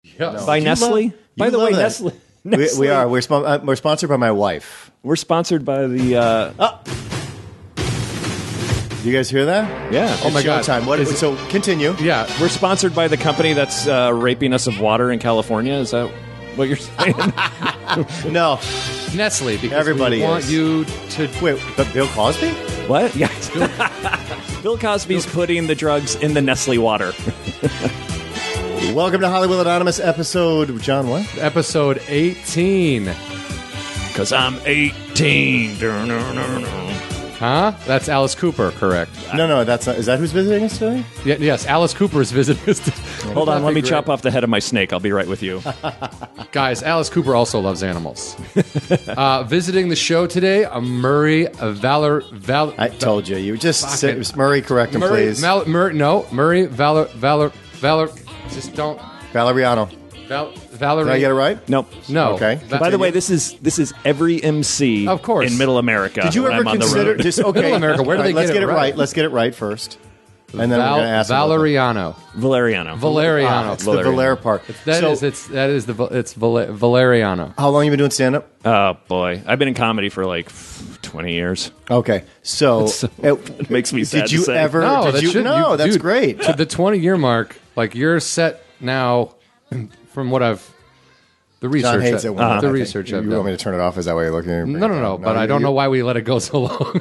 Yes. By Nestle. By the way, Nestle. We are. We're sponsored by my wife. We're sponsored by the. You guys hear that? Yeah. Oh my God! Time. What? So continue. Yeah. We're sponsored by the company that's raping us of water in California. Is that what you're saying? No, Nestle, because everybody we want you to... Wait, but Bill Cosby? What? Yeah. Bill Cosby's putting the drugs in the Nestle water. Welcome to Hollywood Anonymous episode, John, what? Episode 18. Because I'm 18. Huh? That's Alice Cooper, correct? No, that's not. Is that who's visiting us today? Yes, Alice Cooper is visiting us today. Hold on, let me chop off the head of my snake. I'll be right with you. Guys, Alice Cooper also loves animals. Visiting the show today, Murray Valeriano. I told you. You just said it was Murray. Correct him, please. Murray just don't. Valeriano. Valerie. Did I get it right? Nope. No. Okay. By the way, this is every MC Of course. in Middle America. Did you when ever I'm on the consider road. just okay? Middle America, where do they let's get it right? Let's get it right first, and then we're going to ask Valeriano. Valeriano? Valeriano. It's the Valera part. It's Valeriano. How long you been doing stand up? Oh boy, I've been in comedy for like 20 years. Okay, so It makes me sad did you to say. ever? No, did you? No, that's dude, great. To the 20-year mark, like you're set now. From what I've the research, John hates it when the research. You I've want me done. to turn it off? Is that why you're looking at me? No. But I don't know why we let it go so long.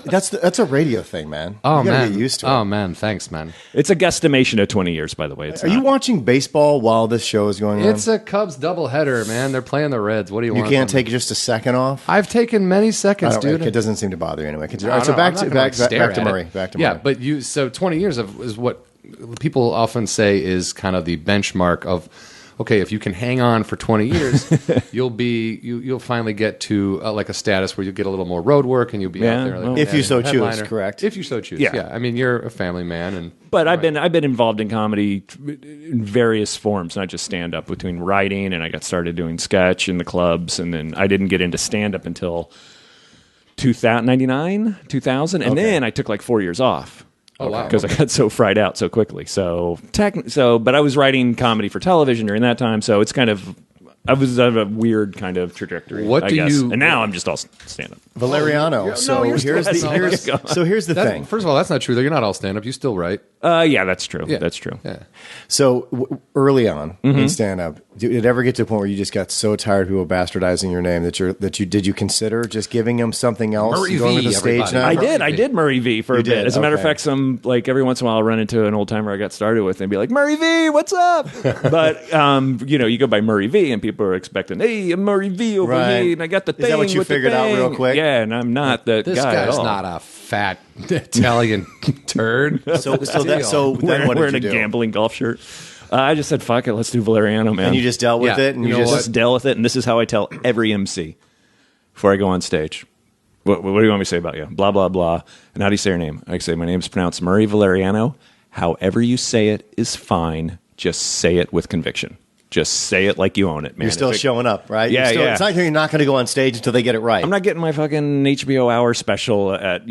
That's a radio thing, man. Oh you gotta man, get used to it. Oh man, thanks, man. It's a guesstimation of 20 years, by the way. Are you watching baseball while this show is going on? It's a Cubs doubleheader, man. They're playing the Reds. What do you want? You can't from me? take just a second off. I've taken many seconds, dude. It doesn't seem to bother you anyway. All No, right, so no, back I'm to not gonna, stare back to at Murray. it. Back to yeah, Murray. but so 20 years is what people often say is kind of the benchmark of. Okay, if you can hang on for 20 years, you'll finally get to like a status where you get a little more road work and you'll be out there. Like, if you so choose, headliner. correct? If you so choose, Yeah. yeah. I mean, you're a family man, But I've been involved in comedy in various forms, not just stand up. Between writing and I got started doing sketch in the clubs, and then I didn't get into stand up until 1999, 2000, and then I took like 4 years off. Oh, wow. Because I got so fried out so quickly. But I was writing comedy for television during that time, so it's kind of I was on a weird kind of trajectory. What I do guess. you- And now I'm just all stand up. Valeriano. Here's the thing. First of all, that's not true. Though you're not all stand up. You still write. Yeah, that's true. Yeah. That's true. Yeah. So early on in stand up, did it ever get to a point where you just got so tired of people bastardizing your name that you consider just giving them something else? Murray and going V, to the stage everybody. now? I did Murray V for a bit. did? As a matter of Okay. fact, some like every once in a while I'll run into an old timer I got started with and be like, Murray V, what's up? But you go by Murray V and people are expecting, hey, I'm Murray V over Right. here and I got the thing. Is that what you with the figured out thing. real quick? Yeah, and I'm not that This guy at guy's all. not a fat Italian turd. So then what Wearing did you a do? gambling golf shirt. I just said, fuck it, let's do Valeriano, man. And you just dealt with Yeah. it, and You you know just what? just deal with it, and this is how I tell every MC before I go on stage. What do you want me to say about you? Blah, blah, blah. And how do you say your name? I say, my name's pronounced Murray Valeriano. However you say it is fine. Just say it with conviction. Just say it like you own it, man. You're still showing up, right? Yeah, yeah. It's not like you're not going to go on stage until they get it right. I'm not getting my fucking HBO hour special at,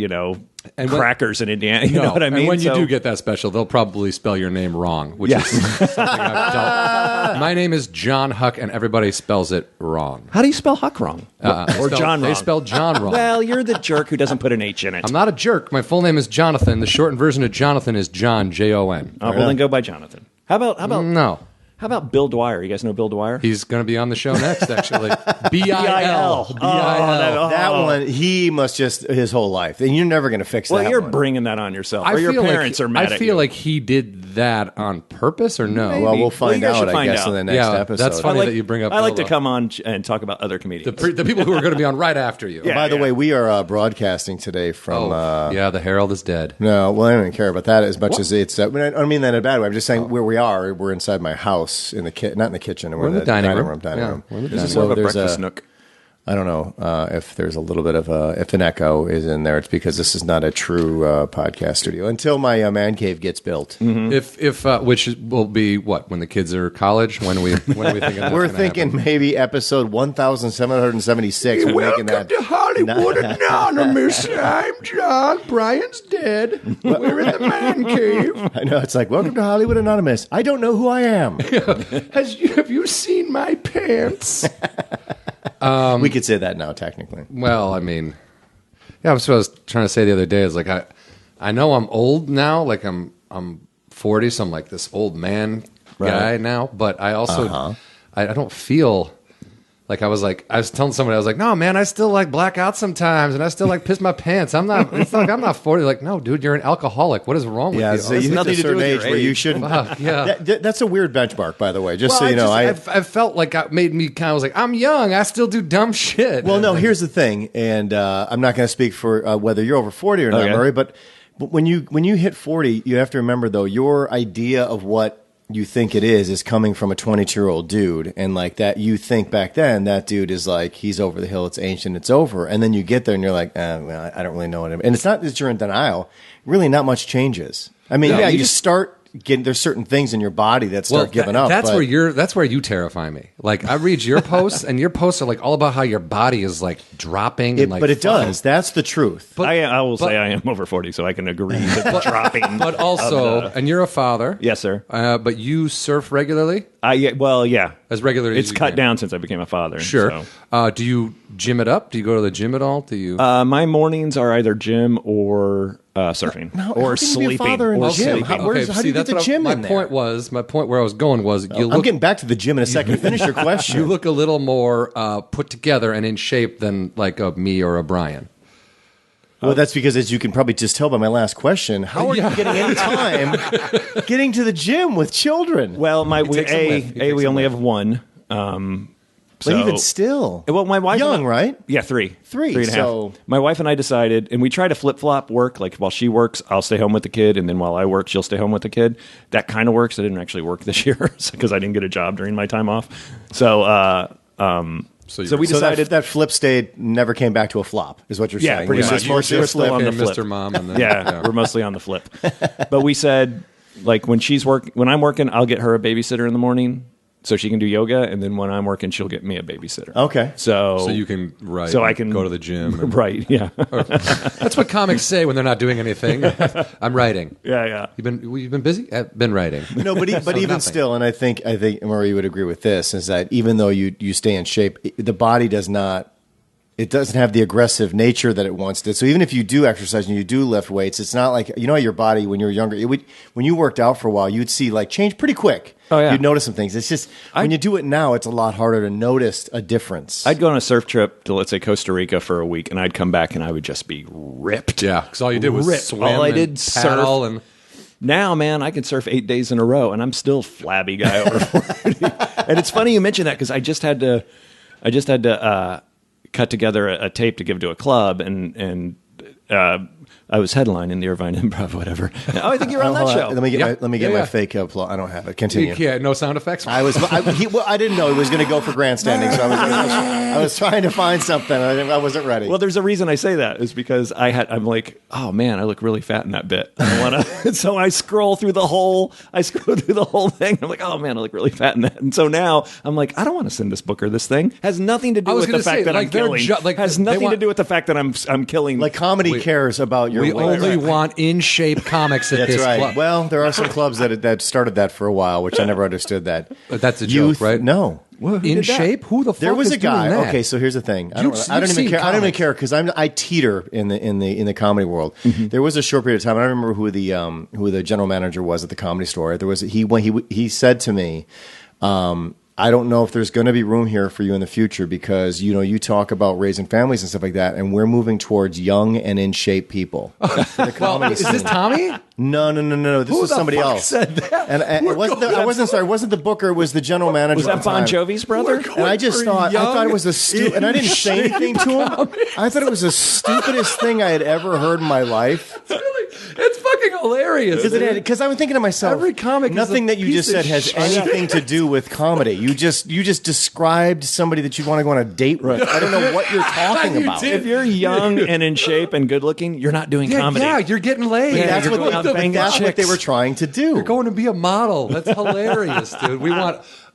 Crackers in Indiana. You know what I mean? And when you So- do get that special, they'll probably spell your name wrong, which is something I've dealt. My name is John Huck, and everybody spells it wrong. How do you spell Huck wrong? Or John wrong? They spell John wrong. Well, you're the jerk who doesn't put an H in it. I'm not a jerk. My full name is Jonathan. The shortened version of Jonathan is John, J-O-N. Oh, well, then go by Jonathan. How about No. How about Bill Dwyer? You guys know Bill Dwyer? He's going to be on the show next, actually. B-I-L. B-I-L. that one, he must just his whole life, and you're never going to fix Well, that. you're one. bringing that on yourself, or your parents are mad at you. I feel like he did that on purpose, or no? Well, we'll find you guys out. should I find guess out. in the next Yeah, episode. that's funny that you bring up I like to Bill, come on and talk about other comedians. the people who are going to be on right after you. Yeah. By the way, we are broadcasting today from. Yeah, the Herald is dead. No, well, I don't even care about that as much as it's. I don't mean that in a bad way. I'm just saying where we are. We're inside my house in the not in the kitchen. We're in the dining room. Dining room. We're in the This is dining more room. of a there's breakfast nook. I don't know if there's a little bit of if an echo is in there. It's because this is not a true podcast studio until my man cave gets built. Mm-hmm. If which will be what, when the kids are college? When are we thinking? We're thinking happen? maybe episode 1776. Welcome to Hollywood Anonymous. I'm John. Brian's dead. We're in the man cave. I know, it's like, welcome to Hollywood Anonymous. I don't know who I am. Have you seen my pants? We could say that now, technically. Well, I mean, yeah, that's what I was trying to say the other day. Is like I know I'm old now. Like I'm 40, so I'm like this old man guy now. But I also I don't feel like I was telling somebody, I was like, no, man, I still like black out sometimes, and I still like piss my pants. It's not like I'm not 40. Like, no, dude, you're an alcoholic. What is wrong with you? So you hit a certain age where you shouldn't. Yeah, that's a weird benchmark, by the way. Just well, so you know, I felt like it made me kind of like, I'm young. I still do dumb shit. Well, no, here's the thing, and I'm not going to speak for whether you're over 40 or not, Murray, but when you hit 40, you have to remember, though, your idea of what you think it is coming from a 22-year-old dude, and like that, you think back then that dude is like, he's over the hill, it's ancient, it's over, and then you get there and you're like, well, I don't really know what and it's not that you're in denial. Really, not much changes. I mean, you just start getting, there's certain things in your body that start giving up. That's where you terrify me. Like, I read your posts, and your posts are like all about how your body is like dropping. But it does. That's the truth. But I will say I am over 40, so I can agree with the dropping. But also, and you're a father. Yes, sir. But you surf regularly? Yeah. As regularly It's as you cut can. down since I became a father. Sure. So. Do you gym it up? Do you go to the gym at all? Do you? My mornings are either gym or surfing, or sleeping. How do you see, get the gym in there? My point where I was going was, I'm getting back to the gym in a second. Finish your question. You look a little more put together and in shape than like a me or a Brian. Well, that's because, as you can probably just tell by my last question, how are you getting any time getting to the gym with children? Well, we only have one. But even still, well, my wife young, right? Yeah, three and a so half. My wife and I decided, and we try to flip flop work. Like while she works, I'll stay home with the kid, and then while I work, she'll stay home with the kid. That kind of works. It didn't actually work this year because I didn't get a job during my time off. So we decided that flip state never came back to a flop, is what you're saying. Yeah, pretty much. We're still on the flip. Mr. Mom, and then, yeah, we're mostly on the flip. But we said, like when I'm working, I'll get her a babysitter in the morning, so she can do yoga, and then when I'm working, she'll get me a babysitter. Okay. So you can write. So I can go to the gym. And, right. Yeah. That's what comics say when they're not doing anything. I'm writing. Yeah. You've been busy. I've been writing. No, but even nothing. still, and I think Murray would agree with this, is that even though you stay in shape, the body does not. It doesn't have the aggressive nature that it once did. So even if you do exercise and you do lift weights, it's not like, you know, your body when you were younger, when you worked out for a while, you'd see like change pretty quick. Oh, yeah. You'd notice some things. It's just when you do it now, it's a lot harder to notice a difference. I'd go on a surf trip to, let's say, Costa Rica for a week, and I'd come back and I would just be ripped. Yeah, because all you did was swim. All I did and surf. paddle and Now, man, I can surf 8 days in a row, and I'm still flabby guy over 40. And it's funny you mention that because I just had to cut together a tape to give to a club, and I was headlining the Irvine Improv, whatever. Oh, I think you're on that show. Let me get my fake applause. I don't have it. Continue. Yeah, no sound effects. I didn't know he was going to go for grandstanding, so I was trying to find something. I wasn't ready. Well, there's a reason I say that is because I'm like, oh man, I look really fat in that bit. I don't want to. So I scroll through the whole thing. I'm like, oh man, I look really fat in that. And so now I'm like, I don't want to send this booker this thing. Has nothing to do with the fact that I'm killing. Has nothing to do with the fact that I'm killing. Like comedy cares about your We weight. only want in shape comics at That's this right. club. Well, there are some clubs that started that for a while, which I never understood that. But that's a joke, right? No. In shape? Who the fuck There was is a guy. doing that? Okay, so here's the thing. I You've don't even seen care. I don't even comics. care because I teeter in the comedy world. Mm-hmm. There was a short period of time. I don't remember who the general manager was at the Comedy Store. There was he said to me, I don't know if there's going to be room here for you in the future because, you know, you talk about raising families and stuff like that, and we're moving towards young and in shape people. Is this Tommy? No. This was somebody else. Said that? And it wasn't. I wasn't sorry. It wasn't the booker. It was the general manager. Was that at the Bon time. Jovi's brother? And I just thought it was the stupid. And I didn't say anything to him. I thought it was the stupidest thing I had ever heard in my life. It's fucking fucking hilarious. Because I was thinking to myself, Every comic is nothing a that you piece just of said has shit. anything to do with comedy. You just described somebody that you want to go on a date with. I don't know what you're talking about. If you're young and in shape and good looking, you're not doing comedy. Yeah, you're getting laid. But that's you're what going out banging that's what they chicks. were trying to do. You're going to be a model. That's hilarious, dude.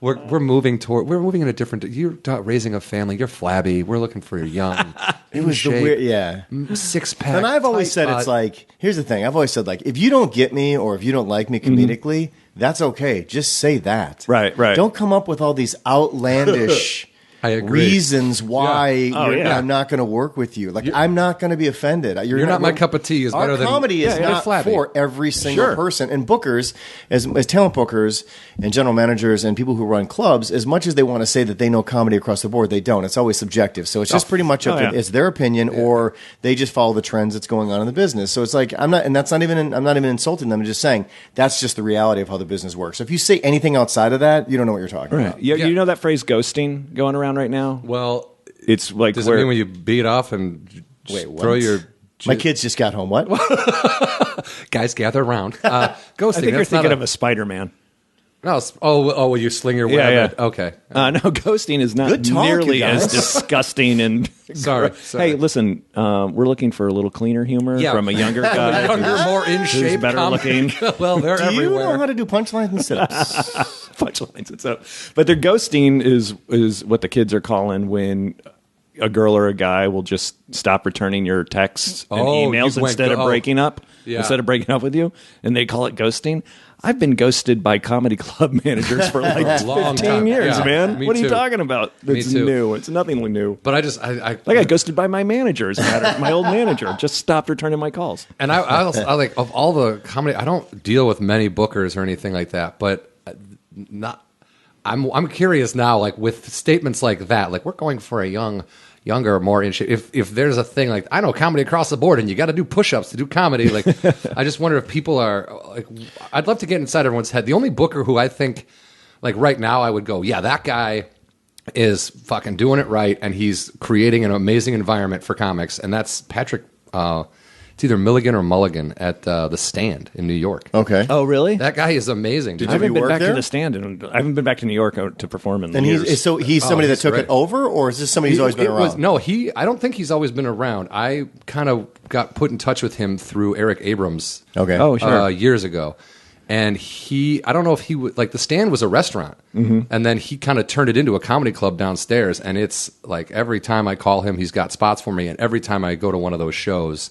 We're moving in a different. You're raising a family. You're flabby. We're looking for your young. It was the weird, yeah. 6-pack. And I've always said tight it's butt. like, here's the thing. I've always said, like, if you don't get me or if you don't like me comedically, that's okay. Just say that. Right. Don't come up with all these outlandish I agree. reasons why Oh, yeah. I'm not going to work with you. Like, I'm not going to be offended. You're not my cup of tea is our better than comedy is yeah, not flabby. for every single Sure. person. And bookers, as talent bookers and general managers and people who run clubs, as much as they want to say that they know comedy across the board, they don't. It's always subjective. So it's just pretty much up to it's their opinion, or they just follow the trends that's going on in the business. So it's like I'm not even insulting them. I'm just saying that's just the reality of how the business works. So if you say anything outside of that, you don't know what you're talking about. You know that phrase ghosting going around right now? Well, It's like does it mean when you beat off and throw your My kids just got home. What? guys gather around? Ghosting. I think you're that's thinking not of a Spider-Man. No, will you sling your web? Yeah. Okay. No, ghosting is not Good talk, nearly you as guys. disgusting and Sorry. Hey, listen, we're looking for a little cleaner humor from a younger guy. Younger, more in who's shape, better comic. looking. Well, they're Do you everywhere. know how to do punchlines and sit-ups? Punchlines and stuff. But their ghosting is what the kids are calling when a girl or a guy will just stop returning your texts and emails you went instead of breaking up. Yeah. Instead of breaking up with you, and they call it ghosting. I've been ghosted by comedy club managers for like a long 15 time. years, Yeah, man. me What are you too. talking about? That's too. new. It's nothing new. But I I got ghosted by my manager, as a matter. My old manager just stopped returning my calls. And I like of all the comedy. I don't deal with many bookers or anything like that. But not. I'm curious now, like with statements like that, like we're going for a younger, more in shape. If there's a thing like I know comedy across the board, and you got to do push-ups to do comedy. Like I just wonder if people are like. I'd love to get inside everyone's head. The only booker who I think, like right now, I would go, yeah, that guy is fucking doing it right, and he's creating an amazing environment for comics, and that's Patrick. It's either Milligan or Mulligan at the Stand in New York. Okay. Oh, really? That guy is amazing. Dude. I haven't you been work back there? to the Stand, and I haven't been back to New York to perform in And years. he's somebody that he's took great. it over, or is this somebody who's always been around? I don't think he's always been around. I kind of got put in touch with him through Eric Abrams. Okay. Oh, sure. Years ago. And I don't know if he would, like the Stand was a restaurant. Mm-hmm. And then he kind of turned it into a comedy club downstairs. And it's like every time I call him, he's got spots for me. And every time I go to one of those shows,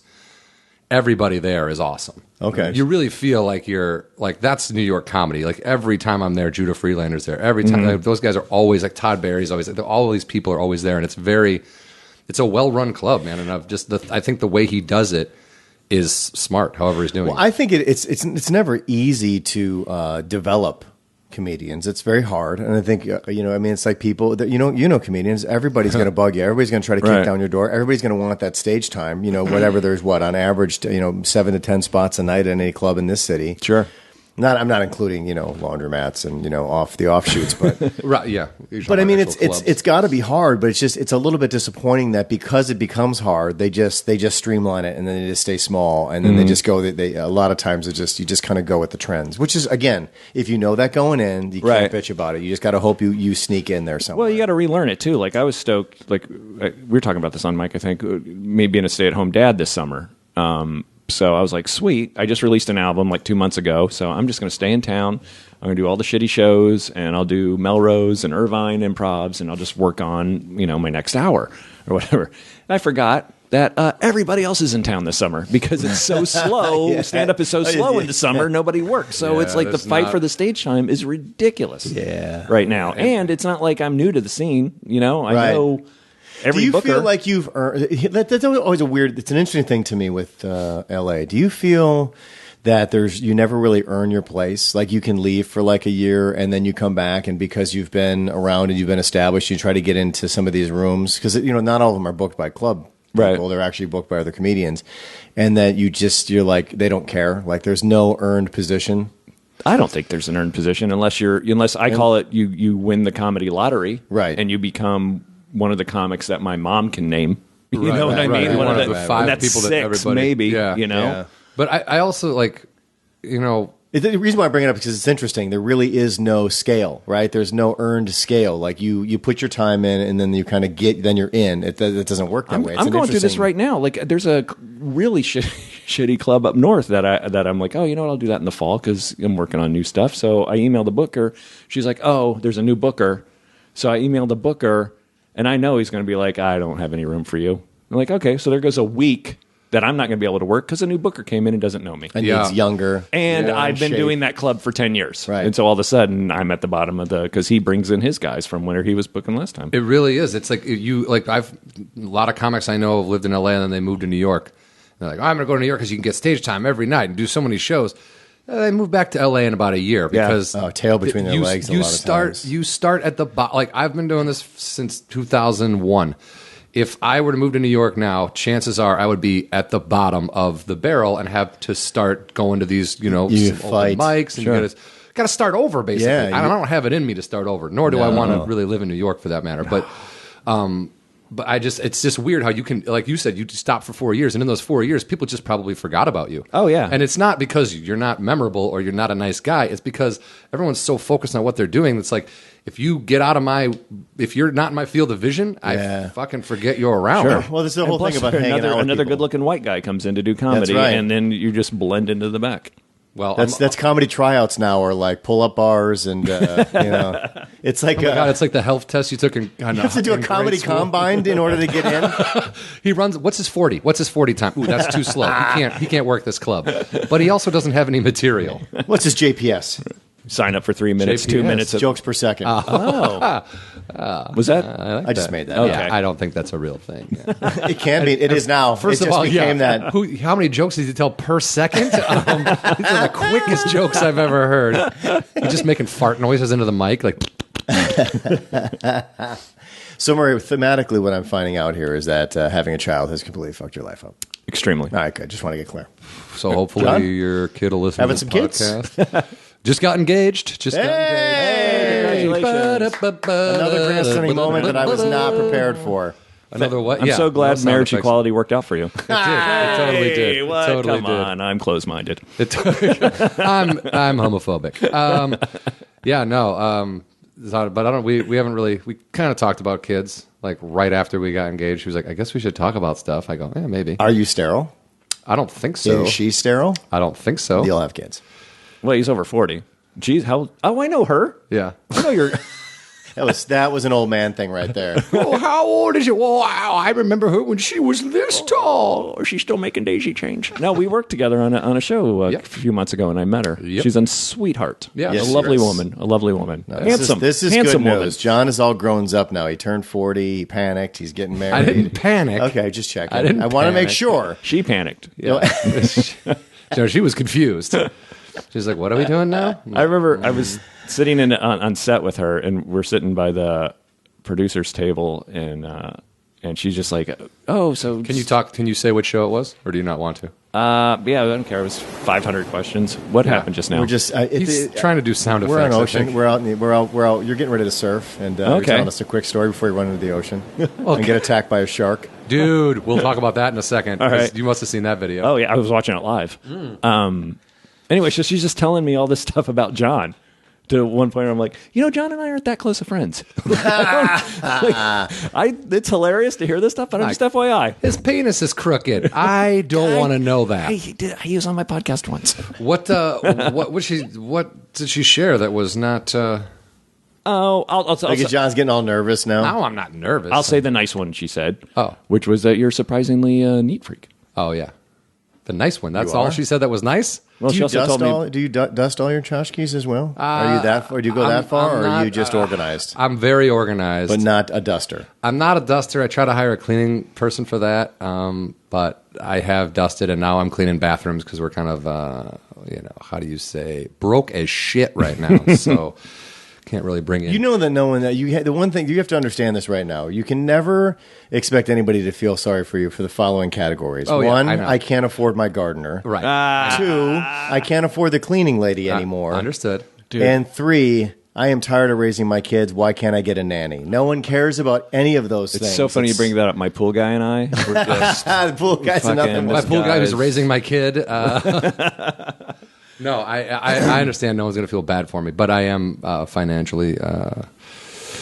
everybody there is awesome. Okay. You really feel like you're like that's New York comedy. Like every time I'm there, Judah Freelander's there. Every time like, those guys are always like Todd Barry's always all these people are always there, and it's a well run club, man. And I think the way he does it is smart. However, he's doing Well, it. I think it's never easy to develop comedians. It's very hard, and I think it's like people that you know comedians. Everybody's going to bug you. Everybody's going to try to kick down your door. Everybody's going to want that stage time. Whatever there's on average, 7 to 10 spots a night in any club in this city. Sure. I'm not including laundromats and off the offshoots, but Right? Yeah. but I mean it's got to be hard. But it's a little bit disappointing that because it becomes hard, they just streamline it and then they just stay small and then they just go. They a lot of times you just kind of go with the trends, which is again, if you know that going in, you can't bitch about it. You just got to hope you sneak in there somewhere. Well, you got to relearn it too. Like I was stoked. Like we were talking about this on mic. I think me being a stay-at-home dad this summer. So I was like, sweet. I just released an album like 2 months ago. So I'm just going to stay in town. I'm going to do all the shitty shows, and I'll do Melrose and Irvine improvs, and I'll just work on my next hour or whatever. And I forgot that everybody else is in town this summer because it's so slow. Yeah. Stand-up is so slow in the summer. Nobody works. So it's like the that's fight not- for the stage time is ridiculous right now. And it's not like I'm new to the scene. I Right. know every Do you booker. feel like you've earned? That's always it's an interesting thing to me with L.A. Do you feel that you never really earn your place? Like you can leave for like a year and then you come back, and because you've been around and you've been established, you try to get into some of these rooms because not all of them are booked by club people. Right. They're actually booked by other comedians, and that you're like they don't care. Like there's no earned position. I don't think there's an earned position unless I call it you win the comedy lottery, Right. And you become one of the comics that my mom can name. You Right, know what I right, mean? right. One of the five that's people that six, everybody maybe. Yeah. Yeah. But I also like The reason why I bring it up is because it's interesting. There really is no scale, right? There's no earned scale. Like you put your time in, and then you kind of then you're in. It doesn't work that way. I'm going through this right now. Like, there's a really shitty club up north that I'm like, oh, you know what? I'll do that in the fall because I'm working on new stuff. So I emailed the booker. She's like, oh, there's a new booker. So I emailed the booker, and I know he's going to be like, I don't have any room for you. I'm like, okay. So there goes a week that I'm not going to be able to work because a new booker came in and doesn't know me. And he's younger. And I've been doing that club for 10 years. Right. And so all of a sudden, I'm at the bottom of because he brings in his guys from where he was booking last time. It really is. It's like I've a lot of comics I know have lived in LA and then they moved to New York. They're like, I'm going to go to New York because you can get stage time every night and do so many shows. They moved back to LA in about a year because tail between their legs. A lot of times. You start at the bottom. Like, I've been doing this since 2001. If I were to move to New York now, chances are I would be at the bottom of the barrel and have to start going to these, you open mics, and you got to start over. Basically, Yeah, I don't have it in me to start over. Nor do I want to really live in New York for that matter. No. But it's just weird how you can, like you said, you stop for 4 years, and in those 4 years, people just probably forgot about you. Oh, yeah. And it's not because you're not memorable or you're not a nice guy. It's because everyone's so focused on what they're doing. It's like, if you're not in my field of vision, I fucking forget you're around. Sure. Well, this is the whole thing about hanging out with another people. good-looking white guy comes in to do comedy, That's right. and then you just blend into the back. Well, that's comedy tryouts now, or like pull-up bars, and it's like it's like the health test you took in. You have to do a comedy combine in order to get in. He runs. What's his 40? What's his 40 time? Ooh, that's too slow. He can't work this club. But he also doesn't have any material. What's his JPS? Sign up for 3 minutes, JPS. 2 minutes. Jokes per second. Was that? I just made that. Okay. Yeah. I don't think that's a real thing. Yeah. It can be. It is now. First it of all, became that. How many jokes did he tell per second? These are the quickest jokes I've ever heard. He's just making fart noises into the mic, like. So, Murray, thematically, what I'm finding out here is that having a child has completely fucked your life up. Extremely. All right, good. Just want to get clear. So hopefully John? your kid will listen Having to some this podcast. Just got engaged. Hey! Congratulations. Another grandstanding moment that I was not prepared for. Another what? I'm so glad no sound marriage effects. equality worked out for you. It totally did. It What? totally Come did. on, I'm close-minded. I'm homophobic. But I don't. We haven't really. We kind of talked about kids like right after we got engaged. She was like, "I guess we should talk about stuff." I go, "Yeah, maybe." Are you sterile? I don't think so. Is she sterile? I don't think so. You'll have kids. Well, he's over 40. Geez, how? Oh, I know her. Yeah. I know you're. That was an old man thing right there. Oh, how old is she? Well, I remember her when she was this tall. Oh, she's still making daisy change. No, we worked together on a show a few months ago, and I met her. Yep. She's a sweetheart. Yeah. Yes, a lovely yes. woman. A lovely woman. No, Handsome. This is handsome good woman. news. John is all grown up now. He turned 40. He panicked. He's getting married. I didn't panic. Okay, just checking. I didn't want to make panic. sure. She panicked. Yeah. So she was confused. She's like, "What are we doing now?" I remember I was sitting on set with her, and we're sitting by the producer's table, and she's just like, "Oh, so Can you talk? Can you say what show it was, or do you not want to? yeah, I don't care. It was 500 questions. What happened just now? We're just. He's trying to do sound effects. We're on I ocean. think. We're out. We're out. You're getting ready to surf, and you're Okay. telling us a quick story before you run into the ocean and get attacked by a shark. Dude, we'll talk about that in a second. All right. You must have seen that video. Oh yeah, I was watching it live. Anyway, so she's just telling me all this stuff about John. To one point where I'm like, John and I aren't that close of friends. It's hilarious to hear this stuff, but I'm just FYI. His penis is crooked. I don't want to know that. He was on my podcast once. What did she share that was not? I'll John's getting all nervous now. No, I'm not nervous. I'll say the nice one she said. Oh. Which was that you're surprisingly neat freak. Oh yeah, the nice one. That's You all are? she said. That was nice. Well, Do she you also dust told me all? Do you dust all your tchotchkes as well? Are you that? Or do you go that far, or are you just organized, I'm very organized, but not a duster? I'm not a duster. I try to hire a cleaning person for that, but I have dusted, and now I'm cleaning bathrooms because we're kind of, how do you say, broke as shit right now. So can't really bring in. You know that no one that the one thing you have to understand this right now. You can never expect anybody to feel sorry for you for the following categories. Oh, yeah, One, I know. I can't afford my gardener. Right. Two, I can't afford the cleaning lady anymore. Understood. And three, I am tired of raising my kids. Why can't I get a nanny? No one cares about any of those things. it's so funny you bring that up. My pool guy and I were just The pool guy's Fucking- nothing. My but pool guy who's guys. raising my kid. No, I understand no one's going to feel bad for me, but I am financially...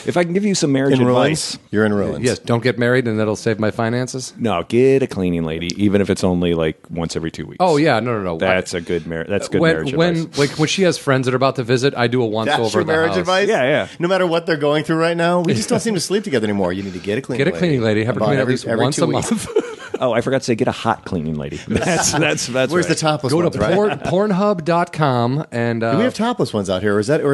If I can give you some marriage advice... You're in ruins. Yes, don't get married and that'll save my finances? No, get a cleaning lady, even if it's only like once every 2 weeks. Oh, yeah, no. That's a good marriage. That's good marriage advice. When she has friends that are about to visit, I do a once That's over your the marriage house. advice? Yeah. No matter what they're going through right now, we just don't seem to sleep together anymore. You need to get a cleaning lady. Get a cleaning lady. Have her clean at least once 2 a weeks. month. Oh, I forgot to say, get a hot cleaning lady. That's Where's right. the topless Go ones, to right? pornhub.com and... Do we have topless ones out here? Or is that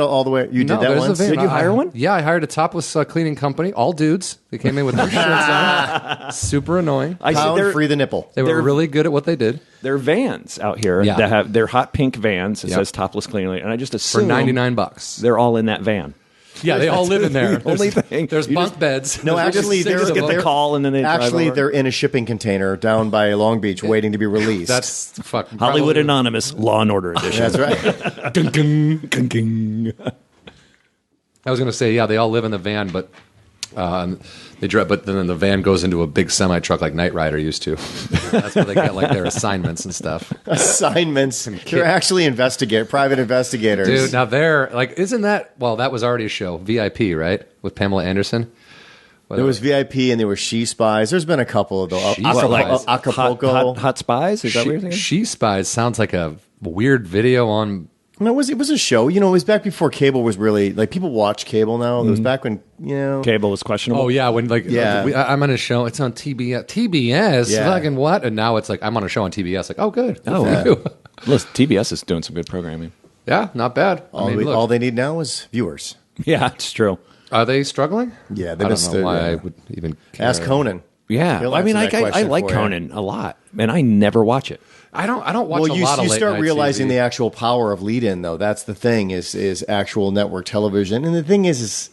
all the way? You No, did that there's a once? van. Did you hire one? Yeah, I hired a topless cleaning company, all dudes. They came in with their shirts on. Super annoying. I see Pound free the nipple. They were really good at what they did. There are vans out here Yeah. that have they're hot pink vans. It Yep. says topless cleaning lady, and I just For assume $99. they're all in that van. Yeah, they all live in there. the only thing. There's You bunk beds. No, There's actually, six they're- of get them. the call and then they drive Actually, over. they're in a shipping container down by Long Beach waiting to be released. That's fucking Hollywood probably- Anonymous Law and Order Edition. That's right. I was going to say, yeah, they all live in the van, but they drive. But then the van goes into a big semi truck like Knight Rider used to. That's where they get like their assignments and stuff. Assignments. They're actually private investigators. Dude, now they're like, isn't that? Well, that was already a show, VIP, right, with Pamela Anderson. There was VIP and there were She Spies. There's been a couple of those. She Spies. Acapulco. Hot spies? Is that what you're thinking? She Spies sounds like a weird video on. No, it was a show. You know, it was back before cable was really like people watch cable now. It was back when Cable was questionable. Oh yeah, when Yeah. I'm on a show. It's on TBS. TBS, Yeah. fucking what? And now it's like I'm on a show on TBS. Like, oh, good. Oh, Good for you. Listen, TBS is doing some good programming. Yeah, not bad. Look, all they need now is viewers. Yeah, it's true. are they struggling? Yeah, I they've don't been know why yeah. I would even care. Ask Conan. Yeah, He'll I mean, answer that I question like for you. Conan a lot, and I never watch it. I don't watch Well, a lot of you late start night realizing TV. the actual power of lead-in, though. That's the thing is actual network television, and the thing is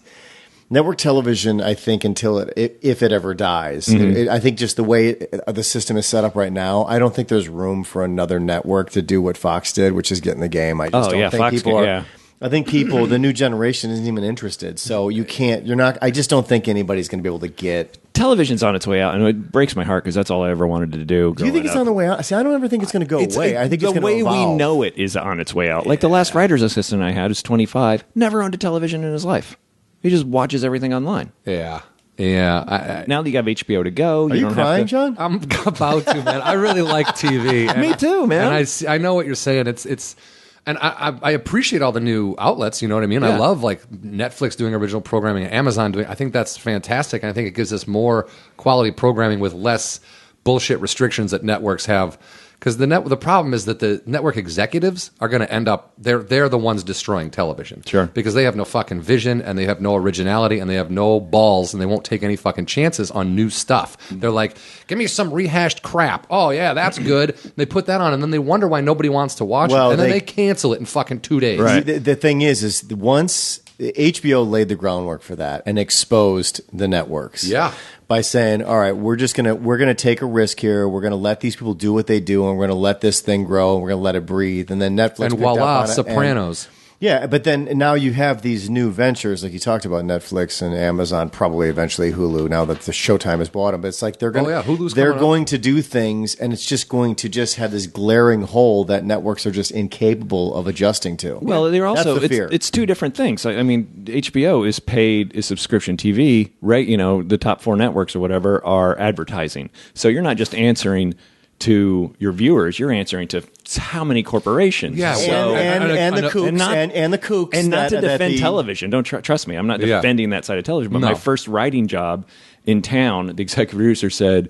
network television. I think until if it ever dies, I think just the way the system is set up right now, I don't think there's room for another network to do what Fox did, which is get in the game. I just don't think Fox people could- are. yeah. I think the new generation isn't even interested. So you're not. I just don't think anybody's going to be able to get. Television's on its way out, and it breaks my heart because that's all I ever wanted to do. Do you think it's on the way out? See, I don't ever think it's going to go away. I think the it's going to way evolve. we know it is on its way out. Like the last writer's assistant I had is 25, never owned a television in his life. He just watches everything online. Yeah. Now that you have HBO to go, Are you don't crying, have to, John? I'm about to, man. I really like TV. And, Me too, man. And I know what you're saying. It's. And I appreciate all the new outlets, you know what I mean? I Yeah. love like Netflix doing original programming and Amazon doing. I think that's fantastic, and I think it gives us more quality programming with less bullshit restrictions that networks have. Because the problem is that the network executives are going to end up they're the ones destroying television. Sure. Because they have no fucking vision and they have no originality and they have no balls and they won't take any fucking chances on new stuff. They're like, give me some rehashed crap. Oh yeah, that's good. They put that on and then they wonder why nobody wants to watch Well, it, and then they- they cancel it in fucking 2 days. Right. The thing is once HBO laid the groundwork for that and exposed the networks. Yeah. By saying, all right, we're gonna take a risk here. We're gonna let these people do what they do, and we're gonna let this thing grow, and we're gonna let it breathe. And then Netflix And picked up voila, on it, Sopranos. Yeah, but then now you have these new ventures, like you talked about, Netflix and Amazon, probably eventually Hulu. Now that the Showtime has bought them, but it's like they're going. Oh, yeah, Hulu's they're coming up. going to do things, and it's just going to just have this glaring hole that networks are just incapable of adjusting to. Well, they're also That's the fear. it's two different things. I mean, HBO is subscription TV, right? You know, the top 4 networks or whatever are advertising. So you're not just answering to your viewers, you're answering to how many corporations. Yeah, So, and the kooks and not- and the kooks and not to that defend the- television. Don't trust me. I'm not Yeah. defending that side of television. But No. my first writing job in town, the executive producer said,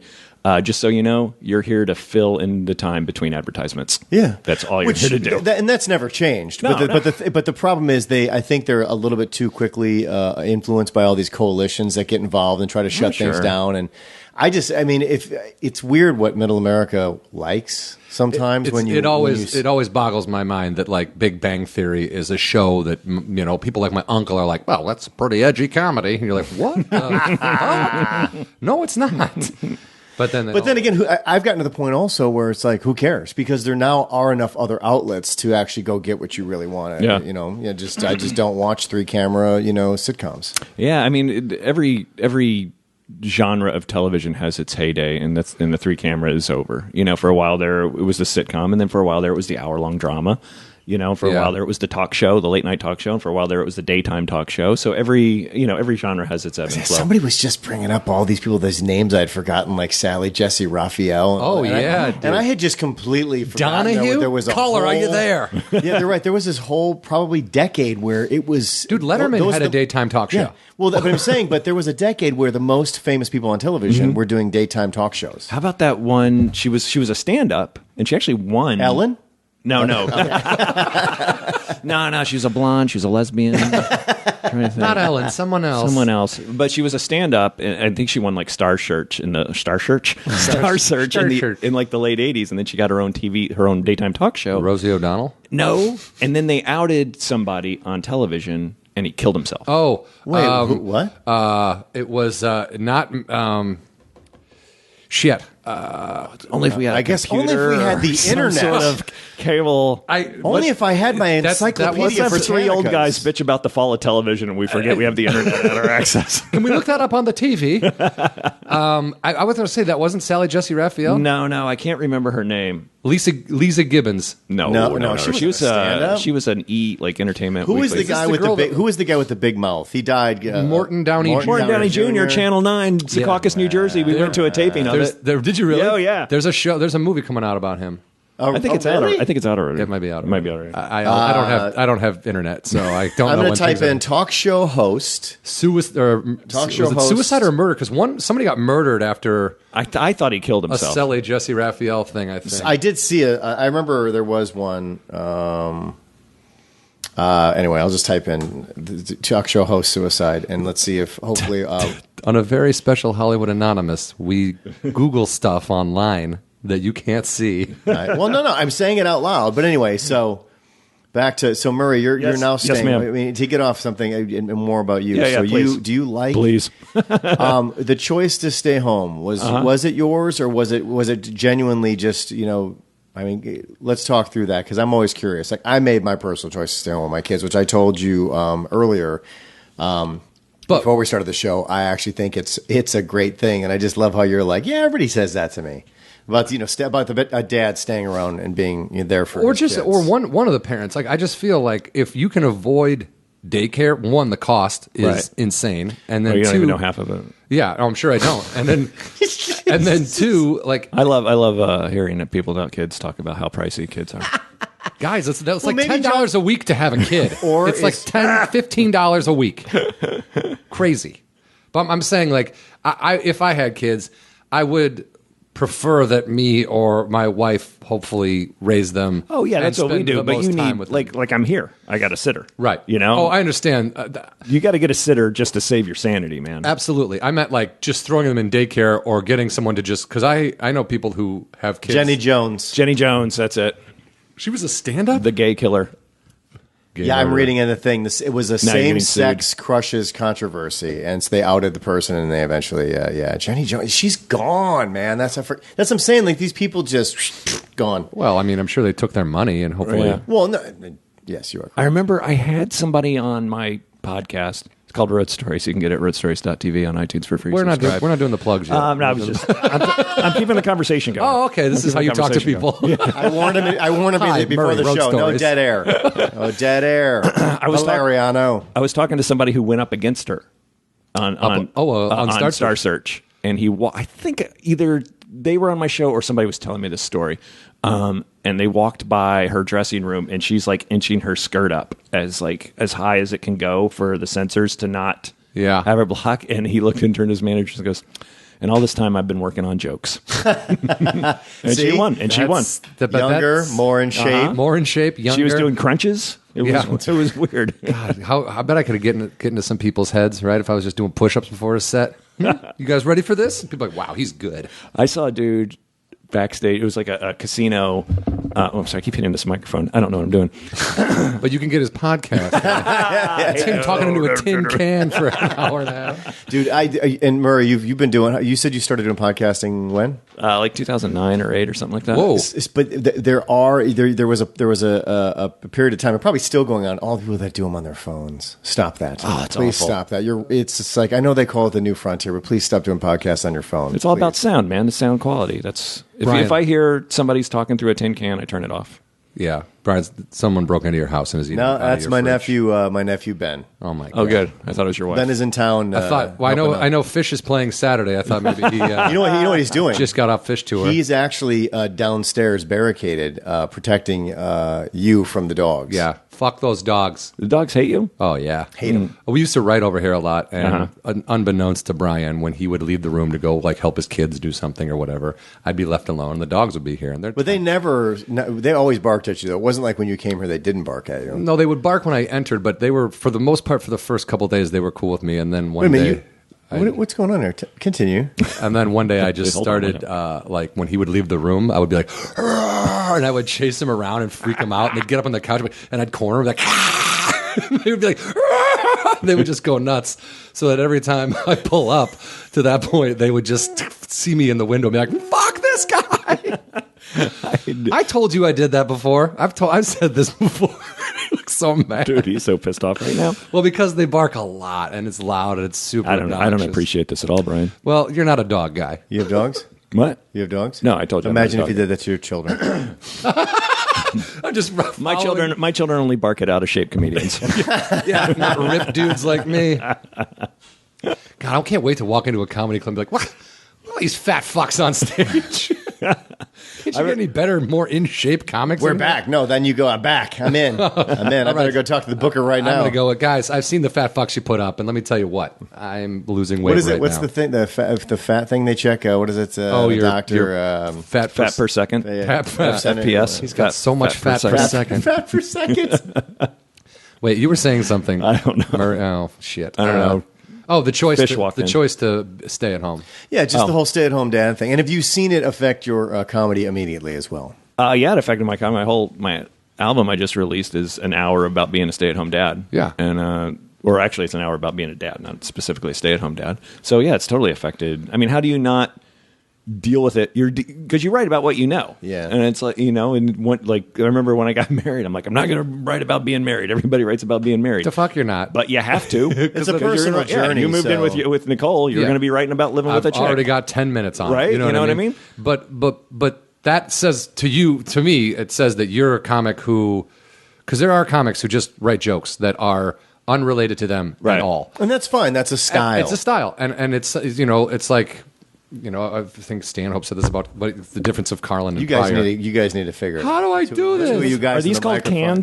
just so you know, you're here to fill in the time between advertisements. Yeah, That's all you're here to do. And that's never changed. No, but the problem is I think they're a little bit too quickly influenced by all these coalitions that get involved and try to shut things sure. down. And if it's weird what Middle America likes sometimes It always boggles my mind that like Big Bang Theory is a show that people like my uncle are like, well, that's a pretty edgy comedy, and you're like, what? the fuck? No, it's not. But then again, I've gotten to the point also where it's like, who cares? Because there now are enough other outlets to actually go get what you really want. Yeah. I just don't watch 3-camera, sitcoms. Yeah, I mean, every genre of television has its heyday, and the 3-camera is over. For a while there it was the sitcom, and then for a while there it was the hour-long drama. For a while there it was the talk show, the late night talk show, and for a while there it was the daytime talk show. So every genre has its ebb and flow. Somebody was just bringing up all these people, those names I'd forgotten, like Sally Jesse Raphael. Oh, yeah. And I had just completely forgotten Donahue? there was a Caller, are you there? Yeah, they're right. There was this whole probably decade where it was... Dude, Letterman had a daytime talk show. Yeah. Well, but I'm saying, but there was a decade where the most famous people on television were doing daytime talk shows. How about that one? She was a stand-up, and she actually won. Ellen? No. No, she was a blonde. She was a lesbian. Not Ellen, someone else. But she was a stand-up, and I think she won like Star Search in like the late 80s, and then she got her own daytime talk show. Rosie O'Donnell? No. And then they outed somebody on television, and he killed himself. Oh. Wait, what? It was not... shit. Only if we had only if we had the internet. Sort of cable. Only if I had my encyclopedia for 3 old guys bitch about the fall of television and we forget we have the internet at our access. Can we look that up on the TV? I was going to say that wasn't Sally Jesse Raphael? No, I can't remember her name. Lisa Gibbons. No. She was an entertainment. Who was the guy with the big mouth? He died. Morton Downey Jr. Channel 9, Secaucus, New Jersey. We went to a taping of it. Did you really? Oh yeah. There's a movie coming out about him. I think it's out. I think it's out already. It might be out. It might be out already. I don't have internet, so I don't know. I'm going to type in talk show host. Suicide or murder? Because somebody got murdered after. I thought he killed himself. A Sally Jesse Raphael thing. I think I did see I remember there was one. Anyway, I'll just type in the talk show host suicide, and let's see if hopefully on a very special Hollywood Anonymous, we Google stuff online that you can't see. Well, no, I'm saying it out loud. But anyway, so back to Murray, you're now staying. Yes, ma'am. I mean, to get off something and more about you. Yeah, so please. do you like please the choice to stay home was it yours or was it genuinely just I mean, let's talk through that because I'm always curious. Like I made my personal choice to stay home with my kids, which I told you earlier. Before we started the show, I actually think it's a great thing, and I just love how you're like, yeah, everybody says that to me about a dad staying around and being there for his kids. Or one of the parents. Like I just feel like if you can avoid daycare, one, the cost is insane, and then you don't two, even know half of it. Yeah, I'm sure I don't. And then two, like I love hearing people about kids talk about how pricey kids are. Guys, that's like $10 a week to have a kid. Or it's like $15 a week. Crazy. But I'm saying, like, if I had kids, I would prefer that me or my wife hopefully raise them. Oh yeah, that's what we do. But you need like I'm here. I got a sitter. Right. Oh, I understand. You got to get a sitter just to save your sanity, man. Absolutely. I meant like just throwing them in daycare or getting someone to just because I know people who have kids. Jenny Jones. That's it. She was a stand-up? The gay killer. I'm reading in the thing. It was a same-sex crushes controversy, and so they outed the person, and they eventually, Jenny Jones, she's gone, man. That's what I'm saying. Like these people just gone. Well, I mean, I'm sure they took their money, and hopefully, Well, no, yes, you are correct. I remember I had somebody on my podcast. It's called Road Stories. You can get it at roadstories.tv on iTunes for free. We're not doing the plugs yet. I'm keeping the conversation going. Oh, okay. This is how you talk to people. Yeah. I warned him before Murray, the show. Stories. No dead air. No dead air. Valeriano. I was talking to somebody who went up against her on Star Search, and I think either they were on my show or somebody was telling me this story. And they walked by her dressing room, and she's like inching her skirt up as high as it can go for the censors to not have her block. And he looked and turned to his manager and goes, "And all this time I've been working on jokes." And she won. Younger, more in shape, younger. She was doing crunches. It was weird. God, I bet I could get into some people's heads, right? If I was just doing push-ups before a set. You guys ready for this? People are like, wow, he's good. I saw a dude backstage. It was like a casino I'm sorry, I keep hitting this microphone. I don't know what I'm doing. But you can get his podcast. It's him talking into a tin can for an hour and a half. Dude, and Murray, you've been doing. You said you started doing podcasting when? Like 2009 or 8 or something like that. Whoa! But there was a period of time, and probably still going on. All the people that do them on their phones. Stop that! Oh, it's please awful. stop that. It's just like, I know they call it the new frontier, but please stop doing podcasts on your phone. It's all please. about sound, man. The sound quality. That's if I hear somebody's talking through a tin can, I turn it off. Yeah, Brian, someone broke into your house and is eating. No, out of that's your my fridge. nephew. My nephew Ben. Oh my god! Oh, good. I thought it was your wife. Ben is in town. I thought. Well, I know. Fish is playing Saturday. I thought maybe he. You know what he's doing? Just got off Fish tour. He's actually downstairs, barricaded, protecting you from the dogs. Yeah. Fuck those dogs. The dogs hate you? Oh yeah, Hate 'em. We used to write over here a lot, and unbeknownst to Brian, when he would leave the room to go like help his kids do something or whatever, I'd be left alone. The dogs would be here, and But they always barked at you, though. It wasn't like when you came here, they didn't bark at you. No, they would bark when I entered, but they were, for the most part, for the first couple of days, they were cool with me, and then one day. What's going on there? Continue. And then one day I just Hold on, started, like when he would leave the room, I would be like, "Arr!" And I would chase him around and freak him out. And they'd get up on the couch and I'd corner him like, they would be like, "Arr!" They would just go nuts. So that every time I pull up to that point, they would just see me in the window and be like, fuck this guy. I told you I did that before. I've said this before. He looks so mad. Dude, he's so pissed off right now. Well, because they bark a lot and it's loud and it's super I don't obnoxious. appreciate this at all, Brian. Well, you're not a dog guy. You have dogs? What? You have dogs? No, I told you. I'm not Imagine a if you dog. did that to your children. I'm just My children only bark at out of shape comedians. Yeah, not ripped dudes like me. God, I can't wait to walk into a comedy club and be like, what? Look at these fat fucks on stage. Can't you get any better, more in shape comics? We're than back. No, then you go, I'm back. I'm in. I'm in. I better go talk to the booker right I'm now. going to go, guys, I've seen the fat fucks you put up, and let me tell you what, I'm losing weight What is it? right What's now. the thing? The fat thing they check? What is it? The your doctor. fat Fat per second. Fat FPS. He's got so much fat per second. Fat per second. Wait, you were saying something. I don't know. Oh, shit. I don't know. Oh, the choice. Fish walked in. Choice to stay at home. Yeah, just the whole stay-at-home dad thing. And have you seen it affect your comedy immediately as well? Yeah, it affected my comedy. My album I just released is an hour about being a stay-at-home dad. Yeah. And or actually, it's an hour about being a dad, not specifically a stay-at-home dad. So yeah, it's totally affected. I mean, how do you not deal with it? Because you write about what you know. Yeah. And it's like, and I remember when I got married, I'm like, I'm not going to write about being married. Everybody writes about being married. The fuck you're not. But you have to. It's a personal journey. You moved in with Nicole. You're Yeah. going to be writing about living with a I've chick. already got 10 minutes on it. Right? You know what I mean? But that says to me, it says that you're a comic who, because there are comics who just write jokes that are unrelated to them Right. at all. And that's fine. That's a style. It's a style, and it's it's like. I think Stanhope said this about the difference of Carlin and you guys Pryor. need to figure it out. How do I do Two of you this? guys Are these in the called microphone.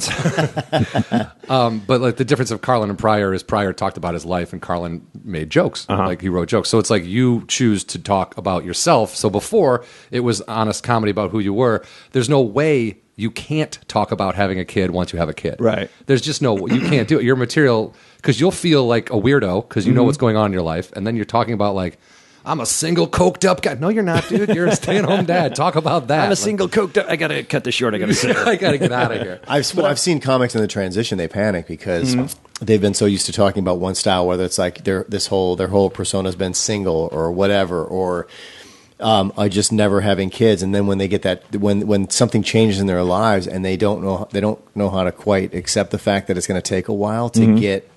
cans? But like the difference of Carlin and Pryor is Pryor talked about his life and Carlin made jokes. Like he wrote jokes. So it's like you choose to talk about yourself. So before it was honest comedy about who you were. There's no way you can't talk about having a kid once you have a kid. Right. There's just you can't do it. Your material, because you'll feel like a weirdo because you know what's going on in your life. And then you're talking about like, I'm a single coked up guy. No, you're not, dude. You're a stay-at-home dad. Talk about that. I'm a single coked up. I got to cut this short. I got to sit here. I got to get out of here. I've seen comics in the transition. They panic because they've been so used to talking about one style, whether it's like their whole persona's been single or whatever, or just never having kids. And then when they get that, when something changes in their lives and they don't know how to quite accept the fact that it's going to take a while to get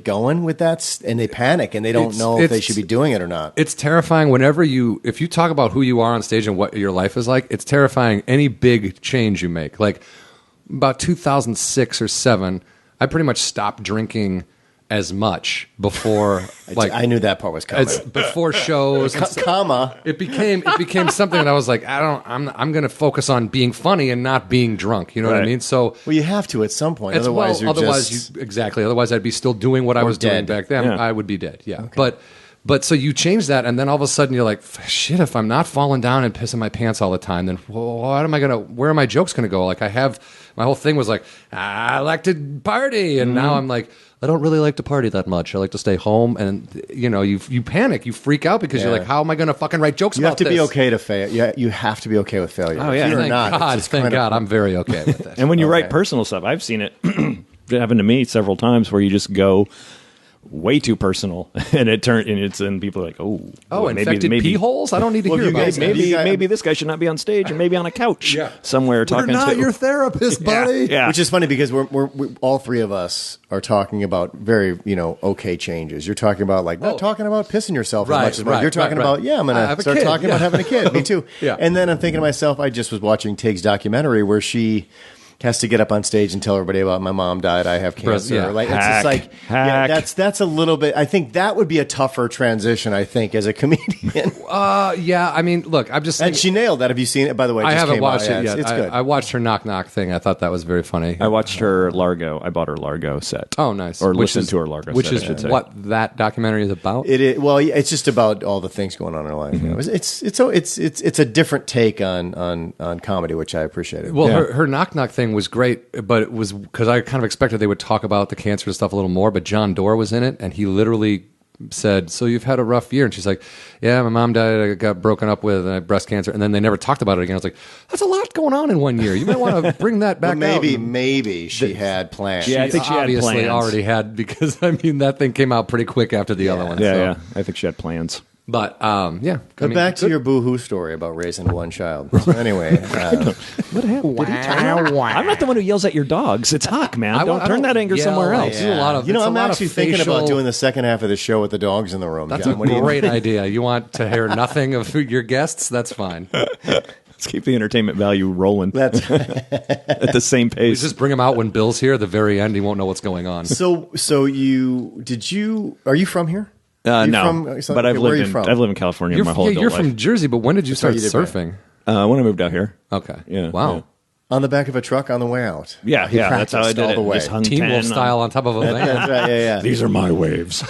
going with that, and they panic and they don't know if they should be doing it or not. It's terrifying if you talk about who you are on stage and what your life is like. It's terrifying any big change you make. Like about 2006 or 7, I pretty much stopped drinking as much before. Like I knew that part was coming. Before shows, Comma. It became something that I was like, I'm going to focus on being funny and not being drunk. You know what I Right. mean? So Well, you have to at some point. Otherwise, Otherwise, I'd be still doing what I was doing dead. back then. Yeah. I would be dead. Yeah, But so you change that, and then all of a sudden you're like, shit, if I'm not falling down and pissing my pants all the time, then where are my jokes going to go? Like, my whole thing was like, I like to party. And now I'm like, I don't really like to party that much. I like to stay home. And, you panic, you freak out because you're like, how am I going to fucking write jokes about this? You have to be okay to fail. Yeah, you have to be okay with failure. Oh, yeah. If you're not, Thank God, I'm very okay with it. And when you write personal stuff, I've seen it happen to me several times where you just go way too personal, and and people are like, infected pee holes. I don't need to hear about that. Maybe this guy should not be on stage, and maybe on a couch somewhere talking. We're not your therapist, buddy. Yeah. Which is funny because we're all three of us are talking about very okay changes. You're talking about not talking about pissing yourself as much as you're talking about. Yeah, I'm gonna start talking about having a kid. Me too. Yeah. And then I'm thinking to myself, I just was watching Tig's documentary where she has to get up on stage and tell everybody about my mom died, I have cancer. Yeah. Like, it's just like, that's a little bit, I think that would be a tougher transition, I think, as a comedian. I mean, look, I'm just saying. And she nailed that. Have you seen it? By the way, I haven't watched it yet. It's good. I watched her Knock Knock thing. I thought that was very funny. I watched her Largo. I bought her Largo set. Oh, nice. Or listened to her Largo which set, is I should say. what that documentary is about? It is, well, it's just about all the things going on in her life. It's a different take on comedy, which I appreciated. Well, her Knock Knock thing was great, but it was because I kind of expected they would talk about the cancer and stuff a little more, but John Doerr was in it, and he literally said, so you've had a rough year? And she's like, yeah, my mom died, I got broken up with, and I had breast cancer, and then they never talked about it again. I was like, that's a lot going on in 1 year. You might want to bring that back out. Maybe she had plans. Yeah, I think she obviously had plans. already had, because, I mean, that thing came out pretty quick after the other one. Yeah. I think she had plans. But, But back to your boo-hoo story about raising one child. So anyway. What happened? I'm not the one who yells at your dogs. It's Huck, man. Don't turn that anger somewhere else. Yeah. I'm actually thinking about doing the second half of the show with the dogs in the room. That's John. a great idea. You want to hear nothing of your guests? That's fine. Let's keep the entertainment value rolling. That's at the same pace. Just bring him out when Bill's here. At the very end, he won't know what's going on. So are you from here? No, but I've lived in California my whole adult you're life. from Jersey, but when did you start surfing? When I moved out here. Okay. Yeah. Wow. Yeah. On the back of a truck on the way out. Yeah, that's how I did all it. the way. Just hung Teen 10 Wolf style on top of a van. That's right, yeah. These are my waves.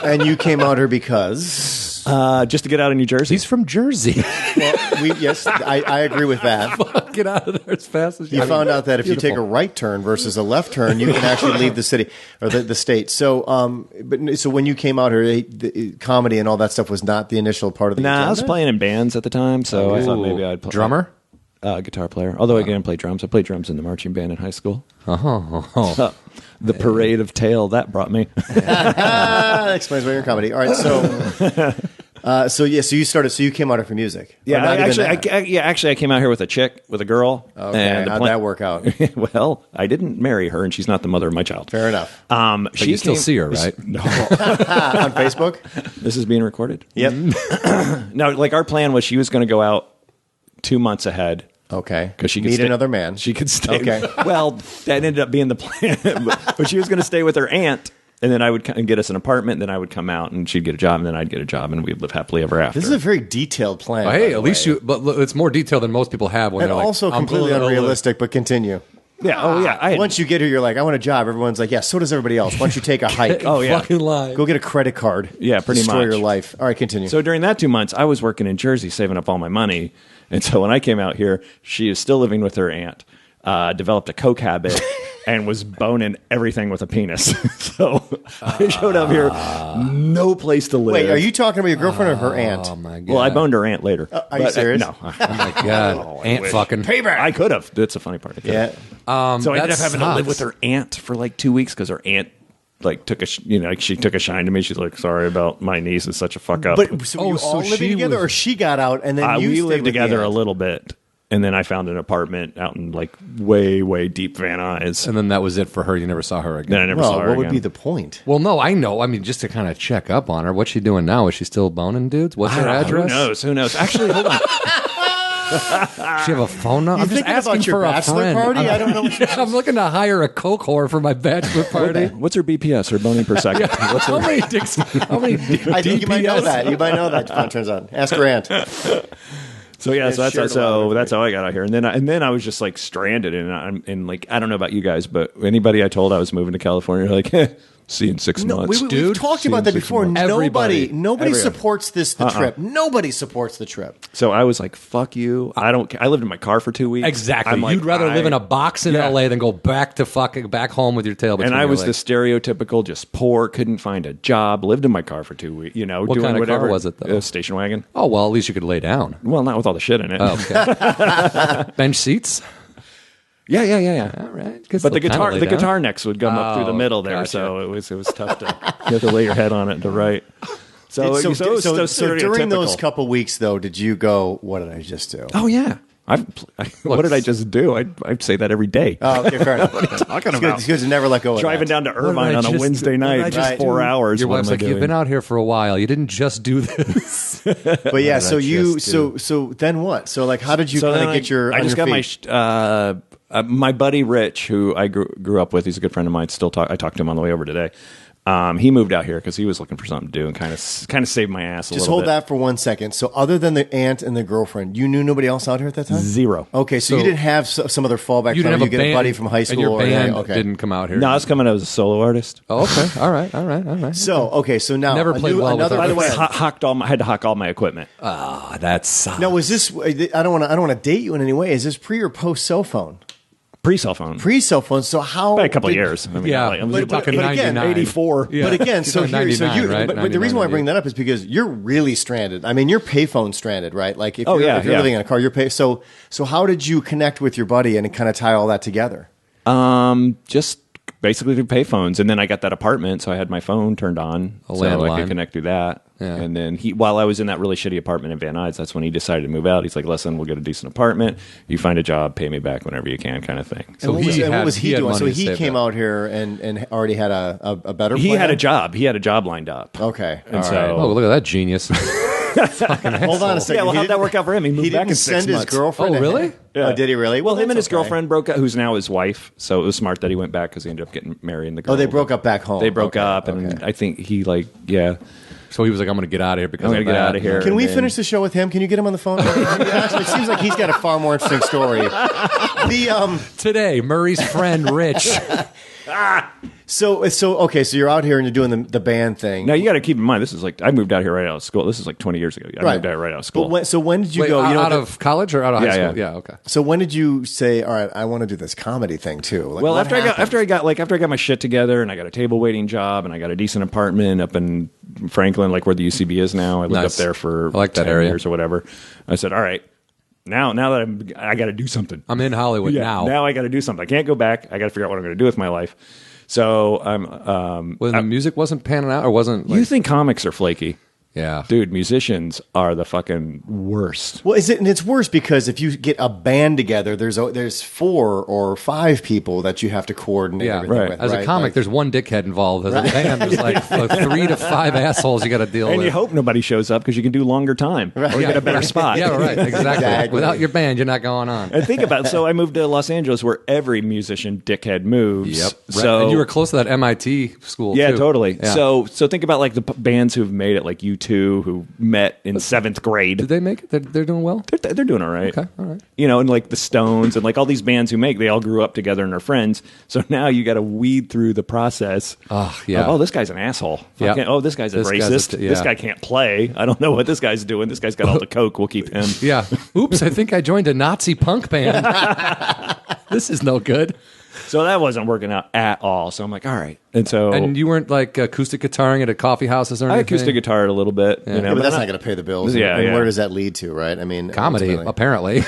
And you came out here because? Just to get out of New Jersey. He's from Jersey. Well, yes, I agree with that. Get out of there as fast as you found out that if you take a right turn versus a left turn, you can actually leave the city or the state. So, so when you came out here, the comedy and all that stuff was not the initial part of the agenda? I was playing in bands at the time, so I thought maybe I'd play. Drummer? Guitar player. Although I didn't play drums. I played drums in the marching band in high school. The parade of tail that brought me. That explains why you're in comedy. All right, so you came out here for music. Yeah, actually, I came out here with a girl. Okay, and how'd that work out? Well, I didn't marry her, and she's not the mother of my child. Fair enough. But you still see her, right? No. On Facebook? This is being recorded? Yep. No, like our plan was she was going to go out 2 months ahead. Okay. Because she could meet another man. She could stay. Okay. Well, that ended up being the plan. But she was going to stay with her aunt, and then I would get us an apartment, and then I would come out, and she'd get a job, and then I'd get a job, and we'd live happily ever after. This is a very detailed plan. Well, hey, at least but it's more detailed than most people have. When and also completely unrealistic, but continue. Yeah. Oh, yeah. Once you get here, you're like, I want a job. Everyone's like, yeah, so does everybody else. Once you take a hike. Oh, yeah. Fucking lie. Go get a credit card. Yeah, pretty Destroy much. your life. All right, continue. So during that 2 months, I was working in Jersey, saving up all my money. And so when I came out here, she is still living with her aunt, developed a coke habit, and was boning everything with a penis. So I showed up here, no place to live. Wait, are you talking about your girlfriend or her aunt? Oh, my God. Well, I boned her aunt later. Are you serious? No. Oh, my God. Aunt fucking. Payback. I could have. That's a funny part. Yeah. So I ended up having to live sucks. with her aunt for like 2 weeks because her aunt she took a shine to me. She's like, sorry about my niece is such a fuck up. But so you all living together, or she got out and then you we stayed lived with together the a aunt? little bit, and then I found an apartment out in like way deep Van Nuys. And then that was it for her. You never saw her again. Then I never Well, saw her what would again. be the point? Well, no, I know. I mean, just to kind of check up on her. What's she doing now? Is she still boning dudes? What's her address? Who knows? Actually, hold on. Does she have a phone number? I'm just thinking asking about your for a bachelor friend. party? I don't know. I'm looking to hire a coke whore for my bachelor party. What's her BPS or boning per second? What's her? How many dicks? How many? I think you might know that. You might know that. It turns out. Ask her aunt. So yeah, It's shared that's how I got out here, and then I was just like stranded, and like I don't know about you guys, but anybody I told I was moving to California, like See you in 6 No, months. we've talked about that before. Nobody Everybody. supports the trip. Nobody supports the trip. So I was like, fuck you. I don't care. I lived in my car for 2 weeks. Exactly. I'm like, You'd rather live in a box in L.A. than go back home with your tail between and I your was legs. the stereotypical, just poor, couldn't find a job, lived in my car for 2 weeks, What doing kind of whatever. car was it, though? A station wagon. Oh, well, at least you could lay down. Well, not with all the shit in it. Oh, okay. Bench seats? Yeah. All right. But the guitar necks would come up through the middle there, gotcha. so it was tough to you have to lay your head on it to write. So During those stereotypical. couple weeks, though, did you go, what did I just do? Oh yeah. What did I just do? I'd say that every day. Oh, okay, fair enough. What are you talking about? It's good to never let go of Driving that. down to Irvine on a Wednesday night, just 4 hours. Your what wife's am I like, you've doing? been out here for a while. You didn't just do this. But yeah, so you, just do? so then what? So like, how did you kind of get your? I just got feet? my buddy Rich, who I grew up with. He's a good friend of mine. I talked to him on the way over today. He moved out here because he was looking for something to do and kind of saved my ass a Just little hold bit. that for 1 second. So other than the aunt and the girlfriend, you knew nobody else out here at that time? Zero. Okay, so you didn't have some other fallback You plan. didn't have You get a buddy from high school. and your or band okay. didn't come out here. No, I was coming out as a solo artist. Oh, okay. All right. So now Never played well with another. her. By the way, friend. I had to hock all my equipment. Ah, that sucks. Now was this? I don't want to date you in any way. Is this pre or post cell phone? Pre-cell phone. Pre-cell phone. So how? By a couple of years. I mean, Yeah, like, we're talking but again, 99. 84. Yeah. But again, so You're here, so 99, you. right? But the reason why I 99, bring that up is because you're really stranded. I mean, you're payphone stranded, right? Like if you're living in a car, you're pay. So how did you connect with your buddy and kind of tie all that together? Just basically through payphones, and then I got that apartment, so I had my phone turned on, so I landline. could connect through that. Yeah. And then while I was in that really shitty apartment in Van Nuys, that's when he decided to move out. He's like, "Listen, we'll get a decent apartment. You find a job, pay me back whenever you can," kind of thing. So what was he had doing? So money to he save came up. out here and already had a better. He plan? had a job. He had a job lined up. Okay, And all so- right. Oh, look at that genius. Hold on a second. Yeah, well, He how'd that didn't- work out for him? He moved He back didn't in 6 send his months. girlfriend. Oh, really? Yeah. Oh, did he really? Well, him and that's his okay. girlfriend broke up, who's now his wife. So it was smart that he went back because he ended up getting married in the girl. Oh, they broke up back home. They broke Okay, up, and okay. I think he yeah. So he was like, I'm going to get out of here because I'm gonna of get that. out of here. Can we And then- finish the show with him? Can you get him on the phone? Actually, it seems like he's got a far more interesting story. Today, Murray's friend, Rich. So okay, so you're out here and you're doing the band thing. Now you got to keep in mind, this is like I moved out here right out of school. This is like 20 years ago. I moved out right out of school. But when did you Wait, go? You know, out of college or out of high Yeah, school? yeah. Yeah, okay. So when did you say, "All right, I want to do this comedy thing too"? Like, Well, what after happened? I got my shit together and I got a table waiting job and I got a decent apartment up in Franklin, like where the UCB is now. I lived Nice. up there for I like that 10 area. years or whatever. I said, all right, now that I got to do something. I'm in Hollywood now. Now I got to do something. I can't go back. I got to figure out what I'm going to do with my life. So Well, the music wasn't panning out or wasn't like, you think comics are flaky? yeah. Dude, musicians are the fucking worst. Well, and it's worse because if you get a band together, there's 4 or 5 people that you have to coordinate Yeah, everything right. with. As a right? comic, Like- there's one dickhead involved. As a band, there's like 3 to 5 assholes you got to deal And with. you hope nobody shows up because you can do longer time or you get a better spot. Yeah, right. Exactly. Exactly. Without your band, you're not going on. And think about it. So I moved to Los Angeles where every musician dickhead moves. Yep. So and you were close to that MIT school. yeah, too. totally. Yeah. So think about like the bands who've made it, like U2, who met in 7th grade. did they make it? They're doing well. They're doing all right. Okay, all right. You know, and like the Stones and like all these bands who they all grew up together and are friends. So now you got to weed through the process. Oh, yeah. Oh, this guy's an asshole. Yeah. Fucking- Oh, this guy's a This guy's racist. yeah. This guy can't play. I don't know what this guy's doing. This guy's got all the coke. We'll keep him. Yeah. Oops, I think I joined a Nazi punk band. This is no good. So that wasn't working out at all. So I'm like, all right. And so And you weren't like acoustic guitarring at a coffee houses or I anything? acoustic guitared a little bit. You know, Yeah, but that's I'm not going to pay the bills. Yeah, and yeah. where does that lead to, right? I mean, Comedy, ultimately. apparently.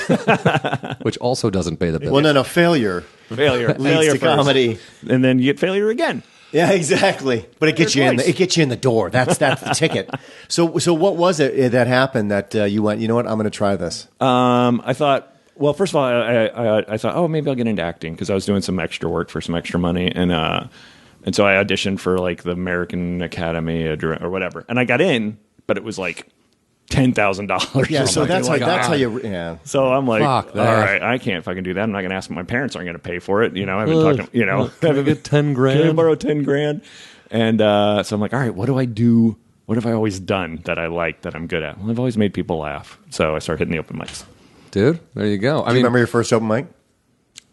Which also doesn't pay the bills. Well, no, failure failure leads to first. comedy. And then you get failure again. Yeah, exactly. But it gets you in. twice. It gets you in the door. That's the ticket. So what was it that happened that you went? You know what? I'm going to try this. I thought. Well, first of all, I thought, oh, maybe I'll get into acting because I was doing some extra work for some extra money, and so I auditioned for like the American Academy or whatever, and I got in, but it was like $10,000. Yeah. So that's my how God. you. Yeah. So I'm like, Fuck all that. right, I can't fucking do that. I'm not going to ask. My parents aren't going to pay for it. You know, I've been talking. You know, Can I get 10 Can I grand? borrow 10 grand? And so I'm like, all right, what do I do? What have I always done that I like, that I'm good at? Well, I've always made people laugh. So I started hitting the open mics. Dude, there you go. Do you remember your first open mic?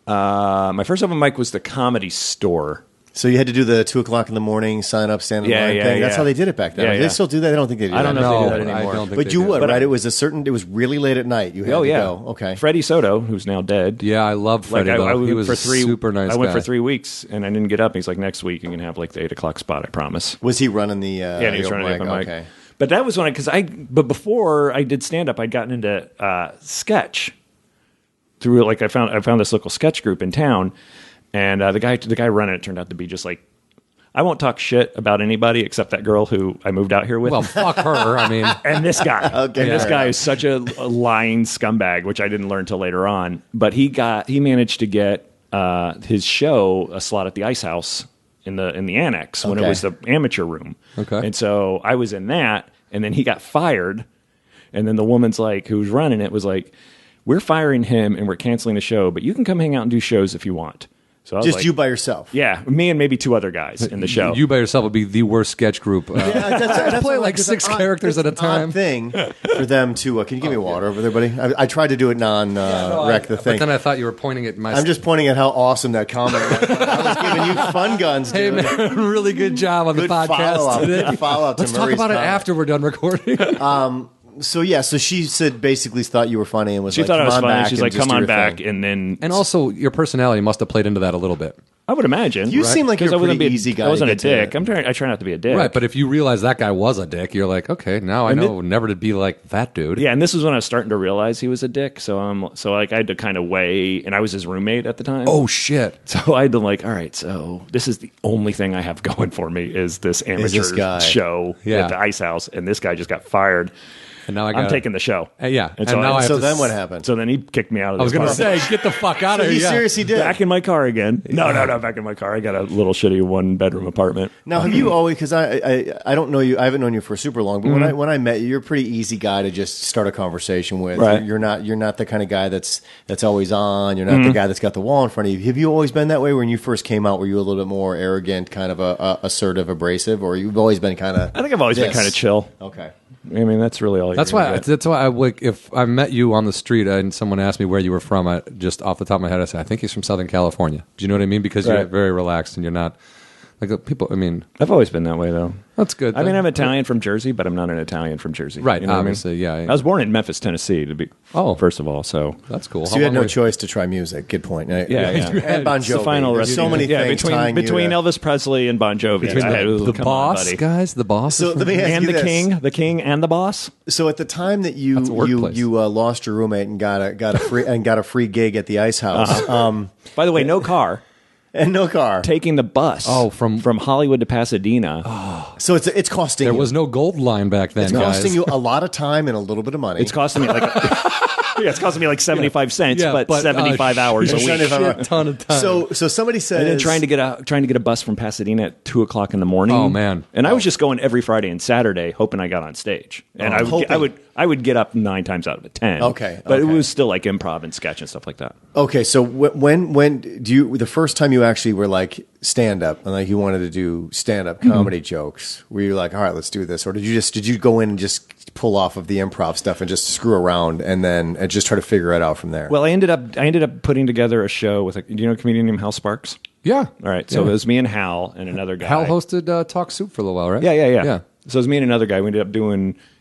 My first open mic was the Comedy Store. So you had to do the 2:00 in the morning sign up, stand in line thing. That's how they did it back then. Yeah, Do they still do that? I don't think they do. I don't know if they do that I anymore. don't think But they you do. would, But right? It was really late at night. You had to go. Okay. Freddie Soto, who's now dead. Yeah, I love Freddie. I though. went He was for a super nice guy. I went for 3 weeks, and I didn't get up. He's like, next week you can have like the 8:00 spot, I promise. Was he running the Yeah, he was running the open open mic? mic. Okay. But that was but before I did stand-up, I'd gotten into sketch. Through, like, I found this local sketch group in town, and the guy running it turned out to be just like, I won't talk shit about anybody except that girl who I moved out here with. Well, fuck her. I mean, And this guy. Okay, And this fair guy enough. is such a lying scumbag, which I didn't learn till later on. But he managed to get his show a slot at the Ice House in the annex when it Okay. was the amateur room. Okay. And so I was in that, and then he got fired. And then the woman's like, who was running it, was like, we're firing him and we're canceling the show, but you can come hang out and do shows if you want. So I was Just like, you by yourself. yeah, me and maybe 2 other guys in the show. you by yourself would be the worst sketch group. That's play all right, like 'cause 6 it's an characters odd- at a it's an odd time. thing for them to. Can you give me water over there, buddy? I tried to do it wreck the thing. But then I thought you were pointing at my. I'm just pointing at how awesome that comment was. I was giving you fun guns, Hey dude. man, really good job on Good the podcast follow-up. today. Good follow-up to Let's talk Murray's about it comment. after we're done recording. So she said basically thought you were funny and was She like, thought I come was on funny. back She's and like, just come do on your back. thing. And then And also, your personality must have played into that a little bit. I would imagine. You seem like 'Cause you're a I wouldn't pretty be easy guy I wasn't to a get to- dick. I try not to be a dick. Right, but if you realize that guy was a dick, you're like, okay, now I And know never to be like that dude. Yeah, and this was when I was starting to realize he was a dick. So I had to kind of weigh, and I was his roommate at the time. Oh shit. So I had to like, all right, so this is the only thing I have going for me is this amateur this guy. show Yeah. at the Ice House, and this guy just got fired. And now I'm taking the show. Yeah, And so, now I have So to then s- what happened? so then he kicked me out of the I was going to apartment. say, get the fuck out of So here. he yeah. seriously did. Back in my car again. No, back in my car. I got a little shitty 1-bedroom apartment. Now, have you always? Because I don't know you. I haven't known you for super long. But when I met you, you're a pretty easy guy to just start a conversation with. Right. You're not the kind of guy that's always on. You're not the guy that's got the wall in front of you. Have you always been that way? When you first came out, were you a little bit more arrogant, kind of assertive, abrasive, or you've always been kind of? I think I've always been kind of chill. Okay. I mean, that's really all. That's why I like if I met you on the street and someone asked me where you were from, I just off the top of my head I say I think he's from Southern California. Do you know what I mean? Because you're Right. very relaxed and you're not like people. I mean, I've always been that way, though. that's good. I mean, I'm Italian from Jersey, but I'm not an Italian from Jersey. Right, You know what I mean? obviously, yeah. I was born in Memphis, Tennessee, to be first of all. So That's cool. So you had no choice to try music. Good point. yeah. And Bon It's the Jovi. final There's so many yeah, things between tying you to- Elvis Presley and Bon Jovi. Between I had- the come boss on, buddy. guys, the boss. So let me ask And you the this. king, and the boss. So at the time that That's a you workplace. lost your roommate and got a free gig at the Ice House, By the way, no car. and no car. Taking the bus. from Hollywood to Pasadena. So it's costing there you. was no gold line back then. It's guys. costing you a lot of time and a little bit of money. It's costing me like it's costing me like 75 cents, Yeah, but, but, 75 hours a shit, week. 75 shit ton of time. So somebody says, And then trying to get a bus from Pasadena at 2:00 in the morning. Oh, man. And I was just going every Friday and Saturday, hoping I got on stage. And I would get up 9 times out of 10. Okay, but it okay. was still like improv and sketch and stuff like that. Okay, so when do you the first time you actually were like stand up and like you wanted to do stand up comedy jokes? Were you like, all right, let's do this, or did you go in and just pull off of the improv stuff and just screw around and then just try to figure it out from there? Well, I ended up putting together a show with do you know a comedian named Hal Sparks? yeah. All right, so Yeah. it was me and Hal and another guy. Hal hosted Talk Soup for a little while, right? Yeah. So it was me and another guy. We ended up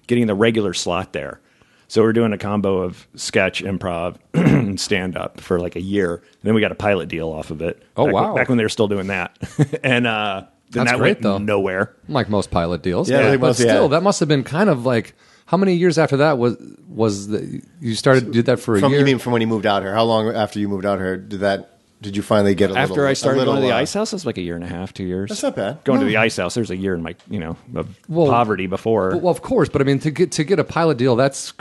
getting the regular slot there. So we're doing a combo of sketch, improv, and stand up for like a year. And then we got a pilot deal off of it. Oh, back, wow. Back when they were still doing that. And then That's that great, went though. nowhere. Like most pilot deals. Yeah, they but must- still, yeah. that must have been kind of like how many years after that was you did that for a year? You mean from when you moved out here? How long after you moved out here did you finally get a little? After I started a little, going to the Ice House, that's like a year and a half, 2 years. That's not bad. Going to No. the Ice House, there's a year in my, of Well, poverty before. Well, of course, but I mean to get a pilot deal, that's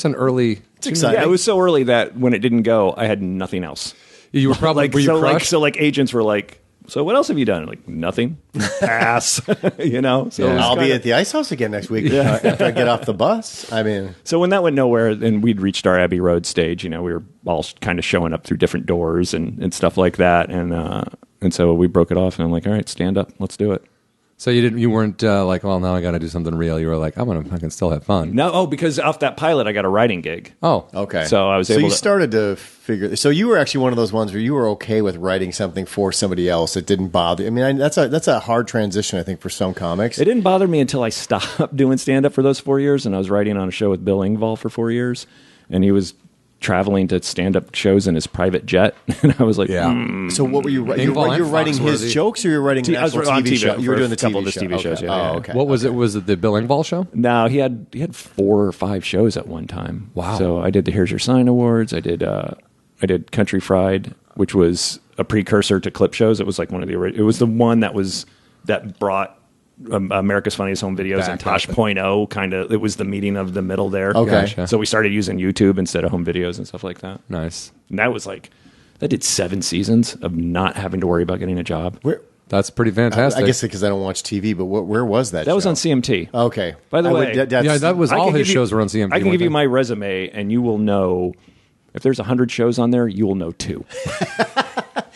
an early. It's exciting. yeah, it was so early that when it didn't go, I had nothing else. You were probably were you crushed? so agents were like, so what else have you done? Like nothing. Pass. So Yeah. it was I'll be kinda- at the Ice House again next week after I get off the bus. I mean, So when that went nowhere, and we'd reached our Abbey Road stage, we were all kind of showing up through different doors and stuff like that, and so we broke it off, and I'm like, all right, stand up, let's do it. So you weren't like, well, now I got to do something real. You were like, I can still have fun. No, because off that pilot, I got a writing gig. Oh, okay. So I was able. So you to... started to figure. So you were actually one of those ones where you were okay with writing something for somebody else. It didn't bother. I mean, that's a hard transition, I think, for some comics. It didn't bother me until I stopped doing stand up for those 4 years, and I was writing on a show with Bill Engvall for 4 years, and he was traveling to stand-up shows in his private jet, and I was like, So what were you writing? You're writing his jokes, or you're writing an actual TV show? You were doing the TV shows. Yeah. Oh, okay. What was it? Was it the Bill Engvall show? No, he had 4 or 5 shows at one time. Wow. So I did the Here's Your Sign Awards. I did Country Fried, which was a precursor to clip shows. It was like one of the it was the one that brought America's Funniest Home Videos and Tosh.0 kind of. It was the meeting of the middle there. Okay. Gotcha. So we started using YouTube instead of home videos and stuff like that. Nice. And that did 7 seasons of not having to worry about getting a job. That's pretty fantastic. I guess because I don't watch TV, but where was that? That was on CMT. Okay. By the way, that was all his shows were on CMT. I can give you my resume, and you will know if there's 100 shows on there, you will know 2.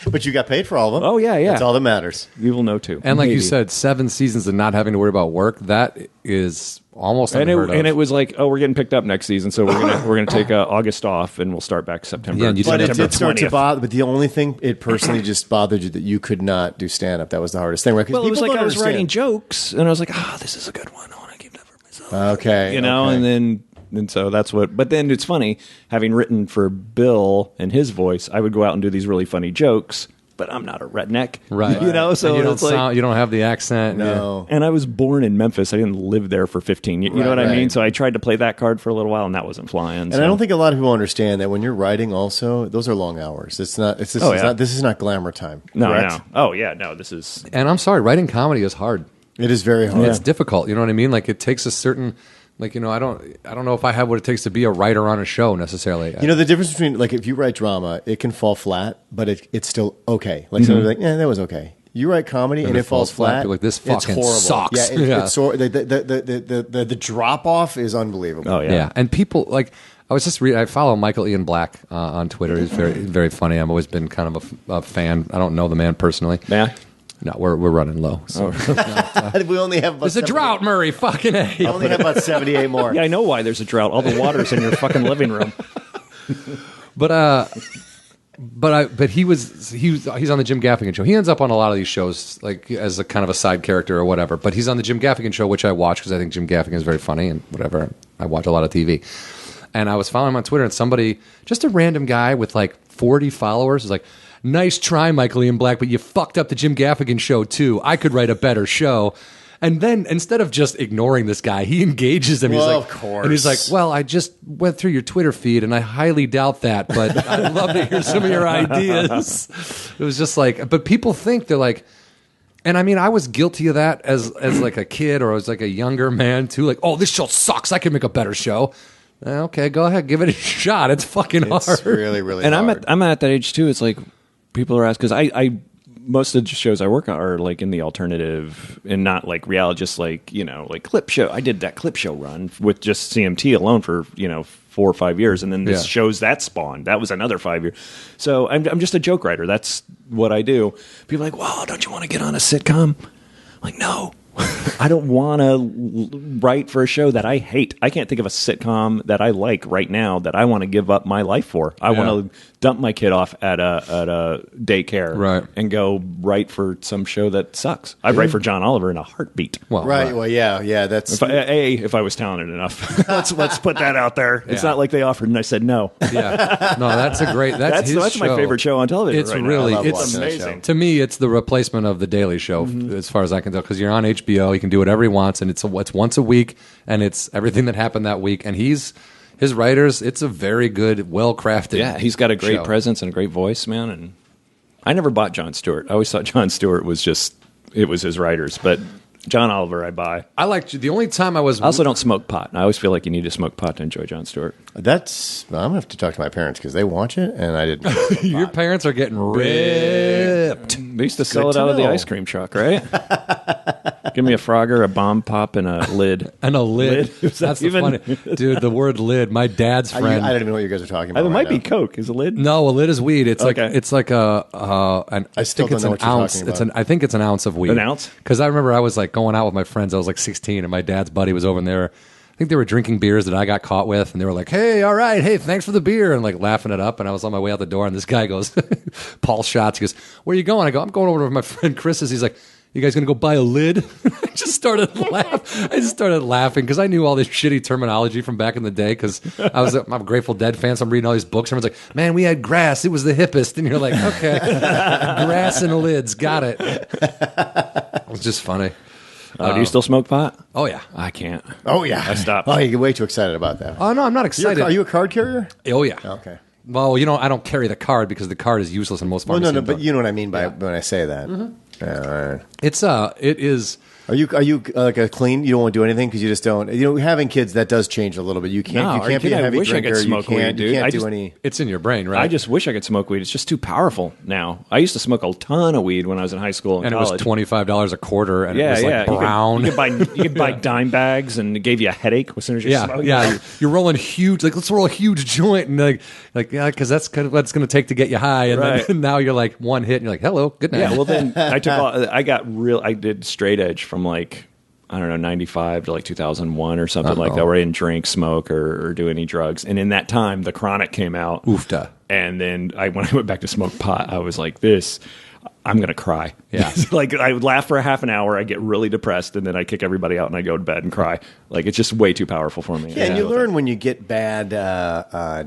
But you got paid for all of them. Oh, yeah. That's all that matters. You will know 2. And like you said, 7 seasons of not having to worry about work. That is almost unheard of. And it was like, oh, we're getting picked up next season, so we're gonna take August off, and we'll start back September. Yeah, and But it September did start to 20th. bother. But the only thing it personally just bothered you that you could not do stand up. That was the hardest thing, right? 'Cause Well, it was people like don't I was understand. writing jokes, and I was like, this is a good one. I want to keep that for myself. Okay, You know, okay. and so that's what. But then it's funny, having written for Bill and his voice, I would go out and do these really funny jokes. But I'm not a redneck, right. You know, so and it's like you don't have the accent. No. And I was born in Memphis. I didn't live there for 15 years. You know what I mean? right. So I tried to play that card for a little while, and that wasn't flying. And I don't think a lot of people understand that when you're writing, also those are long hours. It's not. This is not glamour time. No, correct? no. Oh, yeah, no. This is. And I'm sorry, writing comedy is hard. It is very hard. It's difficult. You know what I mean? Like it takes a certain. Like, you know, I don't know if I have what it takes to be a writer on a show necessarily. You know, the difference between, like, if you write drama, it can fall flat, but it's still okay. Like, somebody's like, that was okay. You write comedy and it falls flat. You're like, this it's fucking horrible. sucks. Yeah, the drop off is unbelievable. Oh, yeah. Yeah. And people, like, I was just I follow Michael Ian Black on Twitter. He's very, very funny. I've always been kind of a fan. I don't know the man personally. Yeah. No, we're running low. So. We only have about There's a drought, Murray. Fucking A. I only have about 78 more. Yeah, I know why there's a drought. All the water's in your fucking living room. But he's on the Jim Gaffigan show. He ends up on a lot of these shows, like as a kind of a side character or whatever. But he's on the Jim Gaffigan show, which I watch because I think Jim Gaffigan is very funny and whatever. I watch a lot of TV. And I was following him on Twitter, and somebody, just a random guy with like 40 followers, was like, "Nice try, Michael Ian Black, but you fucked up the Jim Gaffigan show too. I could write a better show." And then instead of just ignoring this guy, he engages him. He's Well, like, of course. And he's like, "Well, I just went through your Twitter feed, and I highly doubt that, but I'd love to hear some of your ideas." It was just like, but people think they're like, and I mean, I was guilty of that as like a kid or as like a younger man too. Like, "Oh, this show sucks. I can make a better show." Okay, go ahead, give it a shot. It's fucking hard. It's really, really And hard. I'm at that age, too. It's like people are asking, because I most of the shows I work on are like in the alternative and not like reality, just like, you know, like clip show. I did that clip show run with just CMT alone for, 4 or 5 years. And then this shows that spawned. That was another 5 years. So I'm just a joke writer. That's what I do. People are like, "Well, don't you want to get on a sitcom?" I'm like, no. I don't want to write for a show that I hate. I can't think of a sitcom that I like right now that I want to give up my life for. I want to dump my kid off at a daycare and go write for some show that sucks. I'd write for John Oliver in a heartbeat. Well, yeah. That's If I was talented enough. let's put that out there. It's not like they offered and I said no. Yeah, no, that's a great. That's his my favorite show on television. It's right really, now. it's amazing. To me, it's the replacement of the Daily Show, as far as I can tell, because you're on HBO, he can do whatever he wants, and it's once a week, and it's everything that happened that week, and his writers. It's a very good, well crafted. Yeah, he's got a great show. presence and a great voice, man. And I never bought Jon Stewart. I always thought Jon Stewart was it was his writers, but John Oliver I buy. I liked the only time I was. I also don't smoke pot. I always feel like you need to smoke pot to enjoy Jon Stewart. I'm gonna have to talk to my parents because they watch it, and I didn't. Your parents are getting ripped. They used to sell it out of the ice cream truck, right? Give me a Frogger, a bomb pop, and a lid. And a lid. Is that That's the even- funny, dude. The word lid. My dad's I friend. don't even know what you guys are talking It about. might right be now. Coke. Is a lid? No, a lid is weed. It's Okay. like I still think it's don't know an what you're ounce. talking It's about. I think it's an ounce of weed. An ounce? Because I remember I was like going out with my friends. I was like 16, and my dad's buddy was over there. I think they were drinking beers that I got caught with, and they were like, "Hey, all right, hey, thanks for the beer," and like laughing it up. And I was on my way out the door, and this guy goes, Paul Schatz, he goes, "Where are you going?" I go, "I'm going over to my friend Chris's." He's like, "You guys gonna go buy a lid?" I just started laughing because I knew all this shitty terminology from back in the day. Because I'm a Grateful Dead fan, so I'm reading all these books. Everyone's like, "Man, we had grass; it was the hippest," and you're like, "Okay, grass and lids, got it." It was just funny. Do you still smoke pot? Oh yeah. I can't. Oh yeah, I stopped. Oh, you're way too excited about that. Oh no, I'm not excited. Are you a card carrier? Oh yeah. Okay. Well, I don't carry the card because the card is useless in most Well, pharmacies. no, but you know what I mean by when I say that. Mm-hmm. Yeah, all right. It is. Are you like a clean? You don't want to do anything because you just don't. Having kids that does change a little bit. You can't. No, You are you can't be a kidding? I heavy wish I could drinker. smoke you can't, weed, dude. You I can't do just- any. It's in your brain, right? I just wish I could smoke weed. It's just too powerful now. I used to smoke a ton of weed when I was in high school and and college. it was $25 a quarter, and Yeah, it was like yeah. brown. You could buy dime bags, and it gave you a headache as soon as you smoked. You're rolling huge. Like, let's roll a huge joint, and yeah, because that's kind of what it's going to take to get you high. And Right. then now you're like one hit, and you're like, hello, good night. Yeah, well then I did straight edge from like, I don't know, 95 to like 2001 or something like that, where I didn't drink, smoke, or do any drugs. And in that time, the Chronic came out. Oofta. And then when I went back to smoke pot, I was like, I'm going to cry. Yeah. Like I would laugh for a half an hour. I get really depressed, and then I kick everybody out and I go to bed and cry. Like it's just way too powerful for me. Yeah, and you learn when you get bad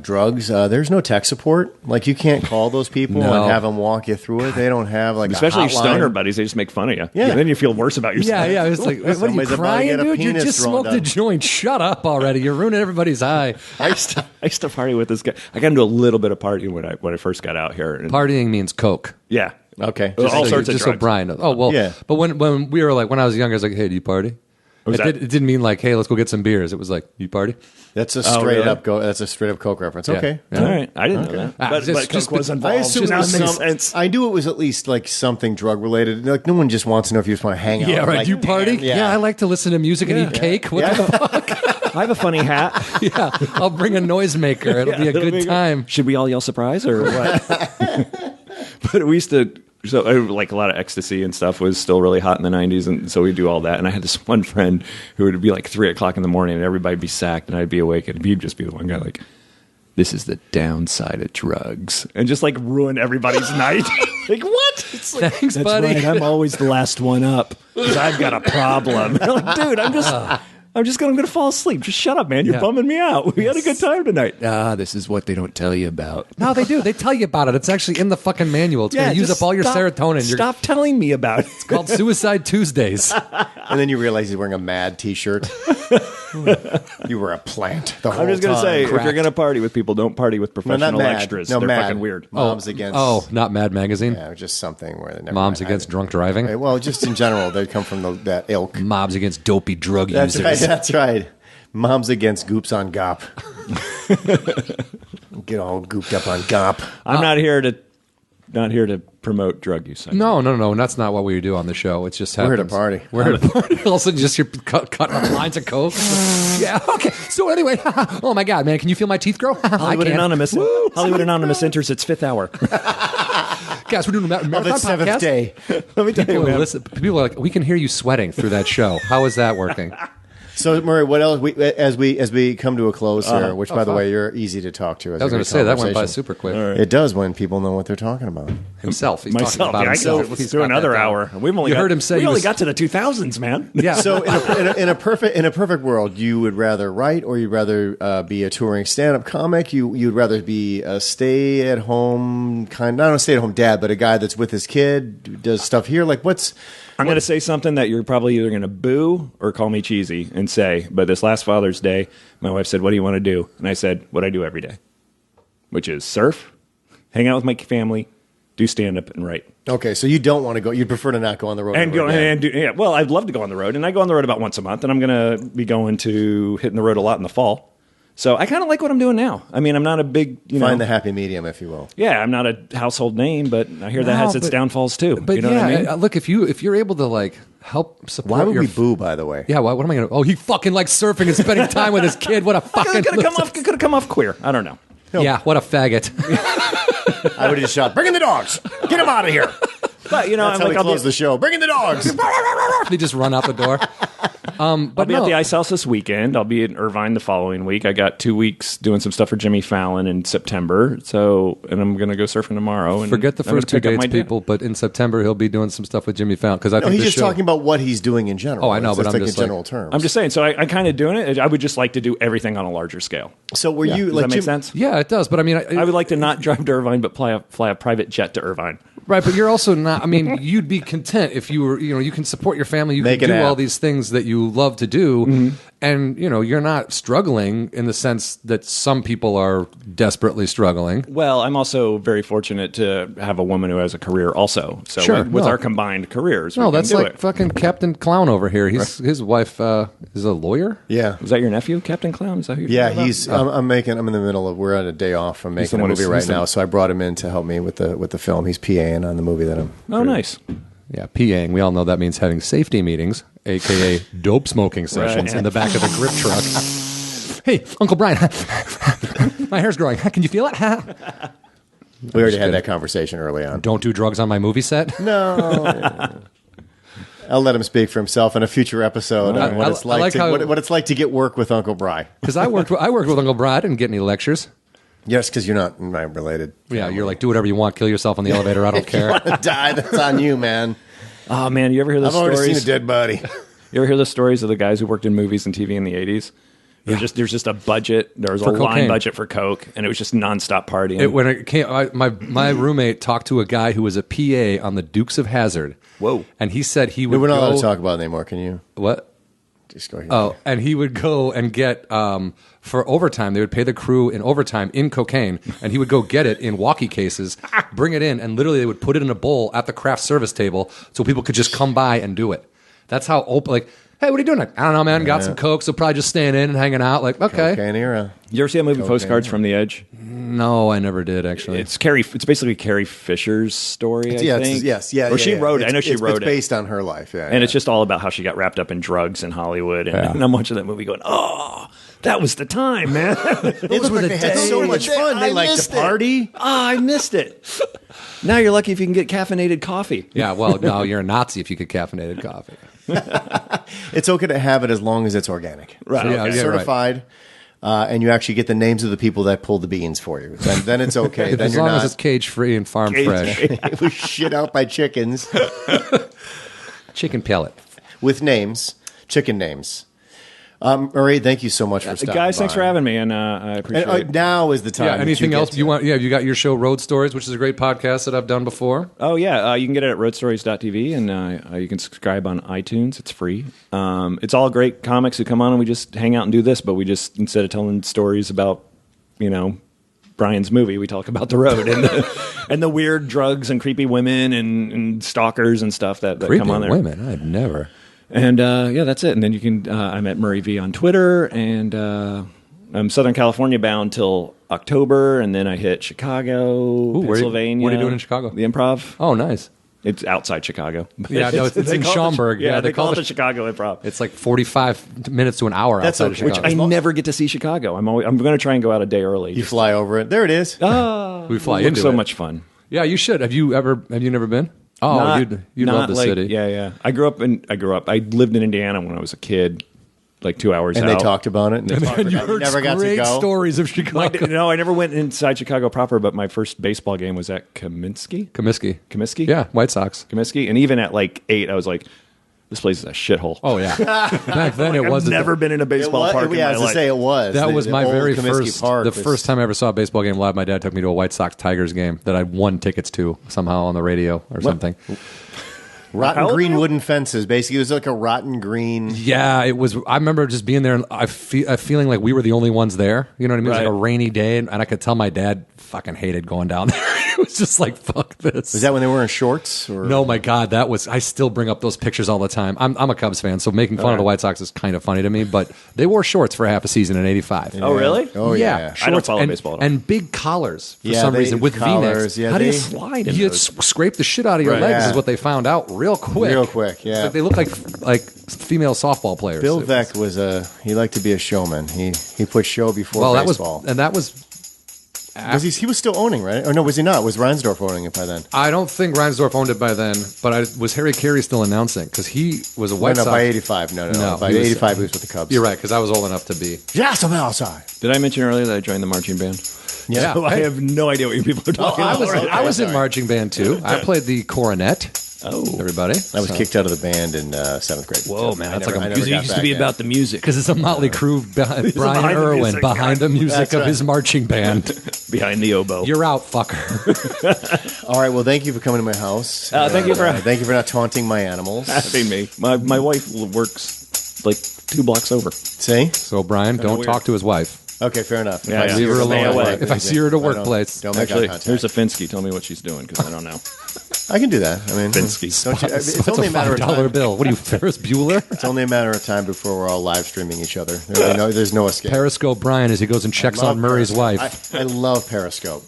drugs. There's no tech support. Like you can't call those people No. and have them walk you through it. They don't have like Especially a your hotline. stoner buddies, they just make fun of you. Yeah. And then you feel worse about yourself. Yeah, it's like, what are you Somebody's about to crying, get a dude? You penis just thrown smoked a down. joint. Shut up already. You're ruining everybody's high. I used to party with this guy. I got into a little bit of partying when I first got out here. And, Partying means coke. yeah. Okay. All sorts of just drugs. so Bryan knows. Oh well, Yeah. But when we were like, when I was younger, I was like, hey, do you party? Was that- It didn't mean like, hey, let's go get some beers. It was like, you party? That's a straight really? up That's a straight up Coke reference. Yeah. Okay. Yeah. All right. I didn't know that. Ah, But just- Coke was I involved. assume Now it was it makes some- sense. I knew it was at least like something drug related. Like no one just wants to know if you just want to hang out. Yeah, right. Like, do you party? yeah. Yeah, I like to listen to music and eat cake. What Yeah. the fuck? I have a funny hat. Yeah, I'll bring a noisemaker. It'll be a good time. Should we all yell surprise or what? But we used to, like a lot of ecstasy and stuff was still really hot in the 90s. And so we'd do all that. And I had this one friend who would be like 3 o'clock in the morning and everybody'd be sacked and I'd be awake and he'd just be the one guy like, this is the downside of drugs. And just like ruin everybody's night. Like, what? It's like, Thanks, that's buddy. right. I'm always the last one up because I've got a problem. You're like, dude, I'm going to fall asleep. Just shut up, man. You're Yeah. bumming me out. We had a good time tonight. This is what they don't tell you about. No, they do. They tell you about it. It's actually in the fucking manual. It's going to use just up all your stop- serotonin. Stop telling me about it. It's called Suicide Tuesdays. And then you realize he's wearing a mad T-shirt. You were a plant. The whole I'm just going to time. say, if Cracked. you're going to party with people, don't party with No, professional not mad. extras. No, They're mad. fucking weird. Moms against. Oh, not Mad Magazine. Yeah, just something where they never. Moms mind. against drunk driving. Right, well, just in general, they come from that ilk. Mobs against dopey drug That's users. right. That's right. Moms against goops on gop. Get all gooped up on gop. I'm not here to promote drug use. No. And that's not what we do on the show. It's just We're here happens. to party. We're here to party. All of a sudden, just you're cutting up lines of coke. Yeah. Okay. So anyway, oh my God, man, can you feel my teeth grow? Hollywood I can. Anonymous. Woo! Hollywood Anonymous enters its 5th hour. Guys, we're doing a marathon Of the seventh podcast. day. Let me tell People, people are like, we can hear you sweating through that show. How is that working? So Murray, what else? As we come to a close here, which by the fine. way, you're easy to talk to. I was going to say that went by super quick. It does when people know what they're talking about. Himself. He's Myself. talking about Yeah, I himself. could He's do got another that down. hour. We've only You heard him say we he only was- got to the 2000s, man. Yeah. So in a perfect world, you would rather write or you'd rather be a touring stand-up comic. You'd rather be a stay-at-home not a stay-at-home dad, but a guy that's with his kid, who does stuff here. Like what's I'm going to say something that you're probably either going to boo or call me cheesy and say, but this last Father's Day, my wife said, what do you want to do? And I said, what I do every day, which is surf, hang out with my family, do stand-up, and write. okay? So you don't want to go. You'd prefer to not go on the road And ever go again. and do, yeah. Well, I'd love to go on the road, and I go on the road about once a month, and I'm going to be hitting the road a lot in the fall. So I kind of like what I'm doing now. I mean, I'm not a big, Find the happy medium, if you will. yeah, I'm not a household name, but I hear that has its downfalls too. But you know yeah, what I mean? look, if you're able to like help support. Why would your we boo? By the way, Yeah, what am I going to? Oh, he fucking likes surfing and spending time with his kid. What a fucking. Could have come off queer. I don't know. Yeah, what a faggot. I would have just shot. Bring in the dogs. Get him out of here. But That's how we close the show. Bring in the dogs. They just run out the door. But I'll be at the Ice House this weekend. I'll be in Irvine the following week. I got 2 weeks doing some stuff for Jimmy Fallon in September. And I'm going to go surfing tomorrow. And Forget the first 2 dates, people. But in September, he'll be doing some stuff with Jimmy Fallon. Because I think he's just talking about what he's doing in general. Oh, I know, but I'm like just in general terms. I'm just saying. So I'm kind of doing it. I would just like to do everything on a larger scale. So were you Does like that make sense? Yeah, it does. But I mean, I would like to not drive to Irvine, but fly a private jet to Irvine. Right, but you're also not. I mean, you'd be content if you were. You can support your family. You Make can an do all app. these things that you love to do, and you're not struggling in the sense that some people are desperately struggling. Well, I'm also very fortunate to have a woman who has a career also. So Sure, with no. our combined careers, we No, can that's do like it. fucking Captain Clown over here. His wife is a lawyer. Yeah. Was that your nephew, Captain Clown? Is that who you're Yeah, talking about? I'm in the middle of. We're on a day off. I'm making a one movie who's- right he's the- now, so I brought him in to help me with the film. He's PAing on the movie that I'm. Oh, nice. Yeah, PAing. We all know that means having safety meetings, aka dope smoking sessions in the back of the grip truck. Hey, Uncle Bryan, my hair's growing. Can you feel it? We already had that conversation early on. Don't do drugs on my movie set. No. I'll let him speak for himself in a future episode on what it's like, what it's like to get work with Uncle Bry. Because I worked with Uncle Bryan. I didn't get any lectures. Yes, because you're not related. Yeah, you're like, do whatever you want, kill yourself on the elevator. I don't If you care. want to die, that's on you, man. Oh, man, you ever hear the I've already stories? seen a dead body. You ever hear the stories of the guys who worked in movies and TV in the 80s? There's just a budget. There was For a line cocaine. budget for coke, and it was just nonstop partying. When it came, my roommate talked to a guy who was a PA on the Dukes of Hazzard. Whoa. And he said he would We're not allowed go. to talk about it anymore, can you? What? Just go ahead. Oh, and he would go and get for overtime. They would pay the crew in overtime in cocaine, and he would go get it in walkie cases, bring it in, and literally they would put it in a bowl at the craft service table so people could just come by and do it. That's how open. Like, hey, what are you doing? Like, I don't know, man. Got some coke, so probably just staying in and hanging out. Like, okay. Cocaine era. You ever see that movie Postcards from the Edge? No, I never did actually. It's basically Carrie Fisher's story, I think. Yes. Or she wrote it. I know she wrote It's it. based on her life, yeah. And it's just all about how she got wrapped up in drugs in Hollywood. And I'm watching that movie going, oh, that was the time, man. It looked like they had so much fun. They liked to party. I missed it. Now you're lucky if you can get caffeinated coffee. Yeah, well, no, you're a Nazi if you get caffeinated coffee. It's okay to have it as long as it's organic. Right. Yeah, It's yeah, certified, and you actually get the names of the people that pull the beans for you. Then it's okay. Then As you're long not. as it's cage free and farm fresh. It was shit out by chickens Chicken pellet. with names, chicken names. Murray, thank you so much for stopping Guys, thanks by. for having me, and I appreciate And, it. now is the time. Yeah, that anything you else get you to. want? Yeah, you got your show Road Stories, which is a great podcast that I've done before. Oh, yeah. You can get it at roadstories.tv, and you can subscribe on iTunes. It's free. It's all great comics who come on, and we just hang out and do this, but we just, instead of telling stories about, Bryan's movie, we talk about the road and the weird drugs and creepy women and stalkers and stuff that Creepy come on there. women, I'd never. And yeah, that's it. And then you can. I'm at Murray V on Twitter, and I'm Southern California bound till October, and then I hit Chicago, Pennsylvania. what are you doing in Chicago? The Improv. Oh, nice. It's outside Chicago. Yeah, no, it's They in call it Schaumburg. Yeah, they call it the the Chicago Improv. It's like 45 minutes to an hour That's outside okay. of Chicago. I never get to see Chicago. I'm going to try and go out a day early. You fly over it. There it is. we fly It looks into so it. much fun. Yeah, you should. Have you never been? Oh, you'd love the like, city. Yeah. I lived in Indiana when I was a kid, like 2 hours And out. they talked about it. And they talked And you about it. heard Never got to great go. stories of Chicago. No, I never went inside Chicago proper, but my first baseball game was at Comiskey. Comiskey. Yeah, White Sox. Comiskey. And even at like 8, I was like, this place is a shithole. Oh, yeah. Back then it I've wasn't. never been in a baseball park in Yeah, my I was to life. say it was. That The- was the my old very Comiskey first. Park The was- first time I ever saw a baseball game live, my dad took me to a White Sox Tigers game that I won tickets to somehow on the radio or something. Rotten How old green were you? wooden fences. Basically, it was like a rotten green. Yeah, it was. I remember just being there and feeling like we were the only ones there. You know what I mean? It was Right. like a rainy day, and I could tell my dad fucking hated going down there. It was just like, fuck this. Was that when they were in shorts? Or? No, my God, that was. I still bring up those pictures all the time. I'm a Cubs fan, so making fun of the White Sox is kind of funny to me. But they wore shorts for half a season in '85. Oh, really? Oh, yeah. Shorts I don't follow and, baseball at all. and big collars for Yeah, some they- reason with collars, V-necks. yeah, How do you they- slide in You those? scrape the shit out of your Right, legs yeah. is what they found out real quick. Real quick, It's yeah. like they look like female softball players. Bill Veeck was he liked to be a showman. He put show before baseball. That was he was still owning, right? Or no, was he not? Was Reinsdorf owning it by then? I don't think Reinsdorf owned it by then, but was Harry Carey still announcing? Because he was a White Sox. By 85. No. By 85, he was with the Cubs. You're right, because I was old enough to be. Yes, I'm outside. Did I mention earlier that I joined the marching band? Yeah. I have no idea what you people are talking about. I was in marching band, too. I played the cornet. Oh. Everybody. I was kicked out of the band in 7th grade. Whoa, man. That's Because it used to be about the music. Because it's a Motley Crue, Bryan Erwin behind the music of his marching band. Behind the oboe. You're out, fucker. All right, well, thank you for coming to my house. Thank you for not taunting my animals. having me. My wife works like 2 blocks over. See? So, Brian, don't talk to his wife. Okay, fair enough. Yeah, If I leave see her somewhere alone. like If I see her at a workplace. Don't make Actually, eye contact. here's a Finsky. Tell me what she's doing because I don't know. I can do that. I mean, Finsky. don't you, It's it's only a matter of $5 time. bill. What are you, Ferris Bueller? It's only a matter of time before we're all live streaming each other. There's no escape. Periscope Brian as he goes and checks I love on Murray's Periscope. wife. I love Periscope.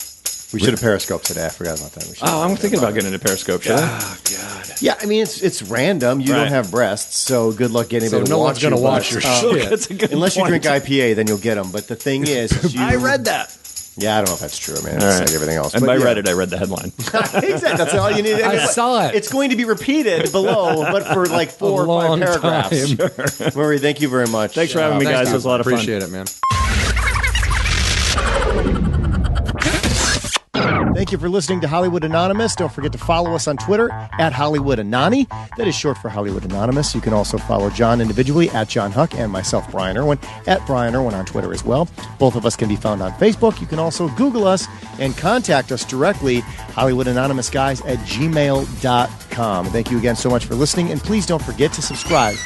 We should have Periscope today. I forgot about that. I'm thinking about getting into Periscope. Should I? Oh, God. Yeah, I mean, it's random. You don't have breasts, so good luck getting So anybody to no watch one's going to you, watch but, your shit. That's a good unless you point. drink IPA, then you'll get them. But the thing is, I read that. Yeah, I don't know if that's true. I mean, it's All right. like everything else. And But by yeah. Reddit, I read the headline. Exactly. That's all you need. I saw it. It's going to be repeated below, but for like 4 or 5 long paragraphs. time. Murray, thank you very much. Thanks for having me, guys. It was a lot of fun. Appreciate it, man. Thank you for listening to Hollywood Anonymous. Don't forget to follow us on Twitter at Hollywood Anani. That is short for Hollywood Anonymous. You can also follow John individually at John Huck and myself, Bryan Erwin, at Bryan Erwin on Twitter as well. Both of us can be found on Facebook. You can also Google us and contact us directly, HollywoodAnonymousGuys@gmail.com. Thank you again so much for listening, and please don't forget to subscribe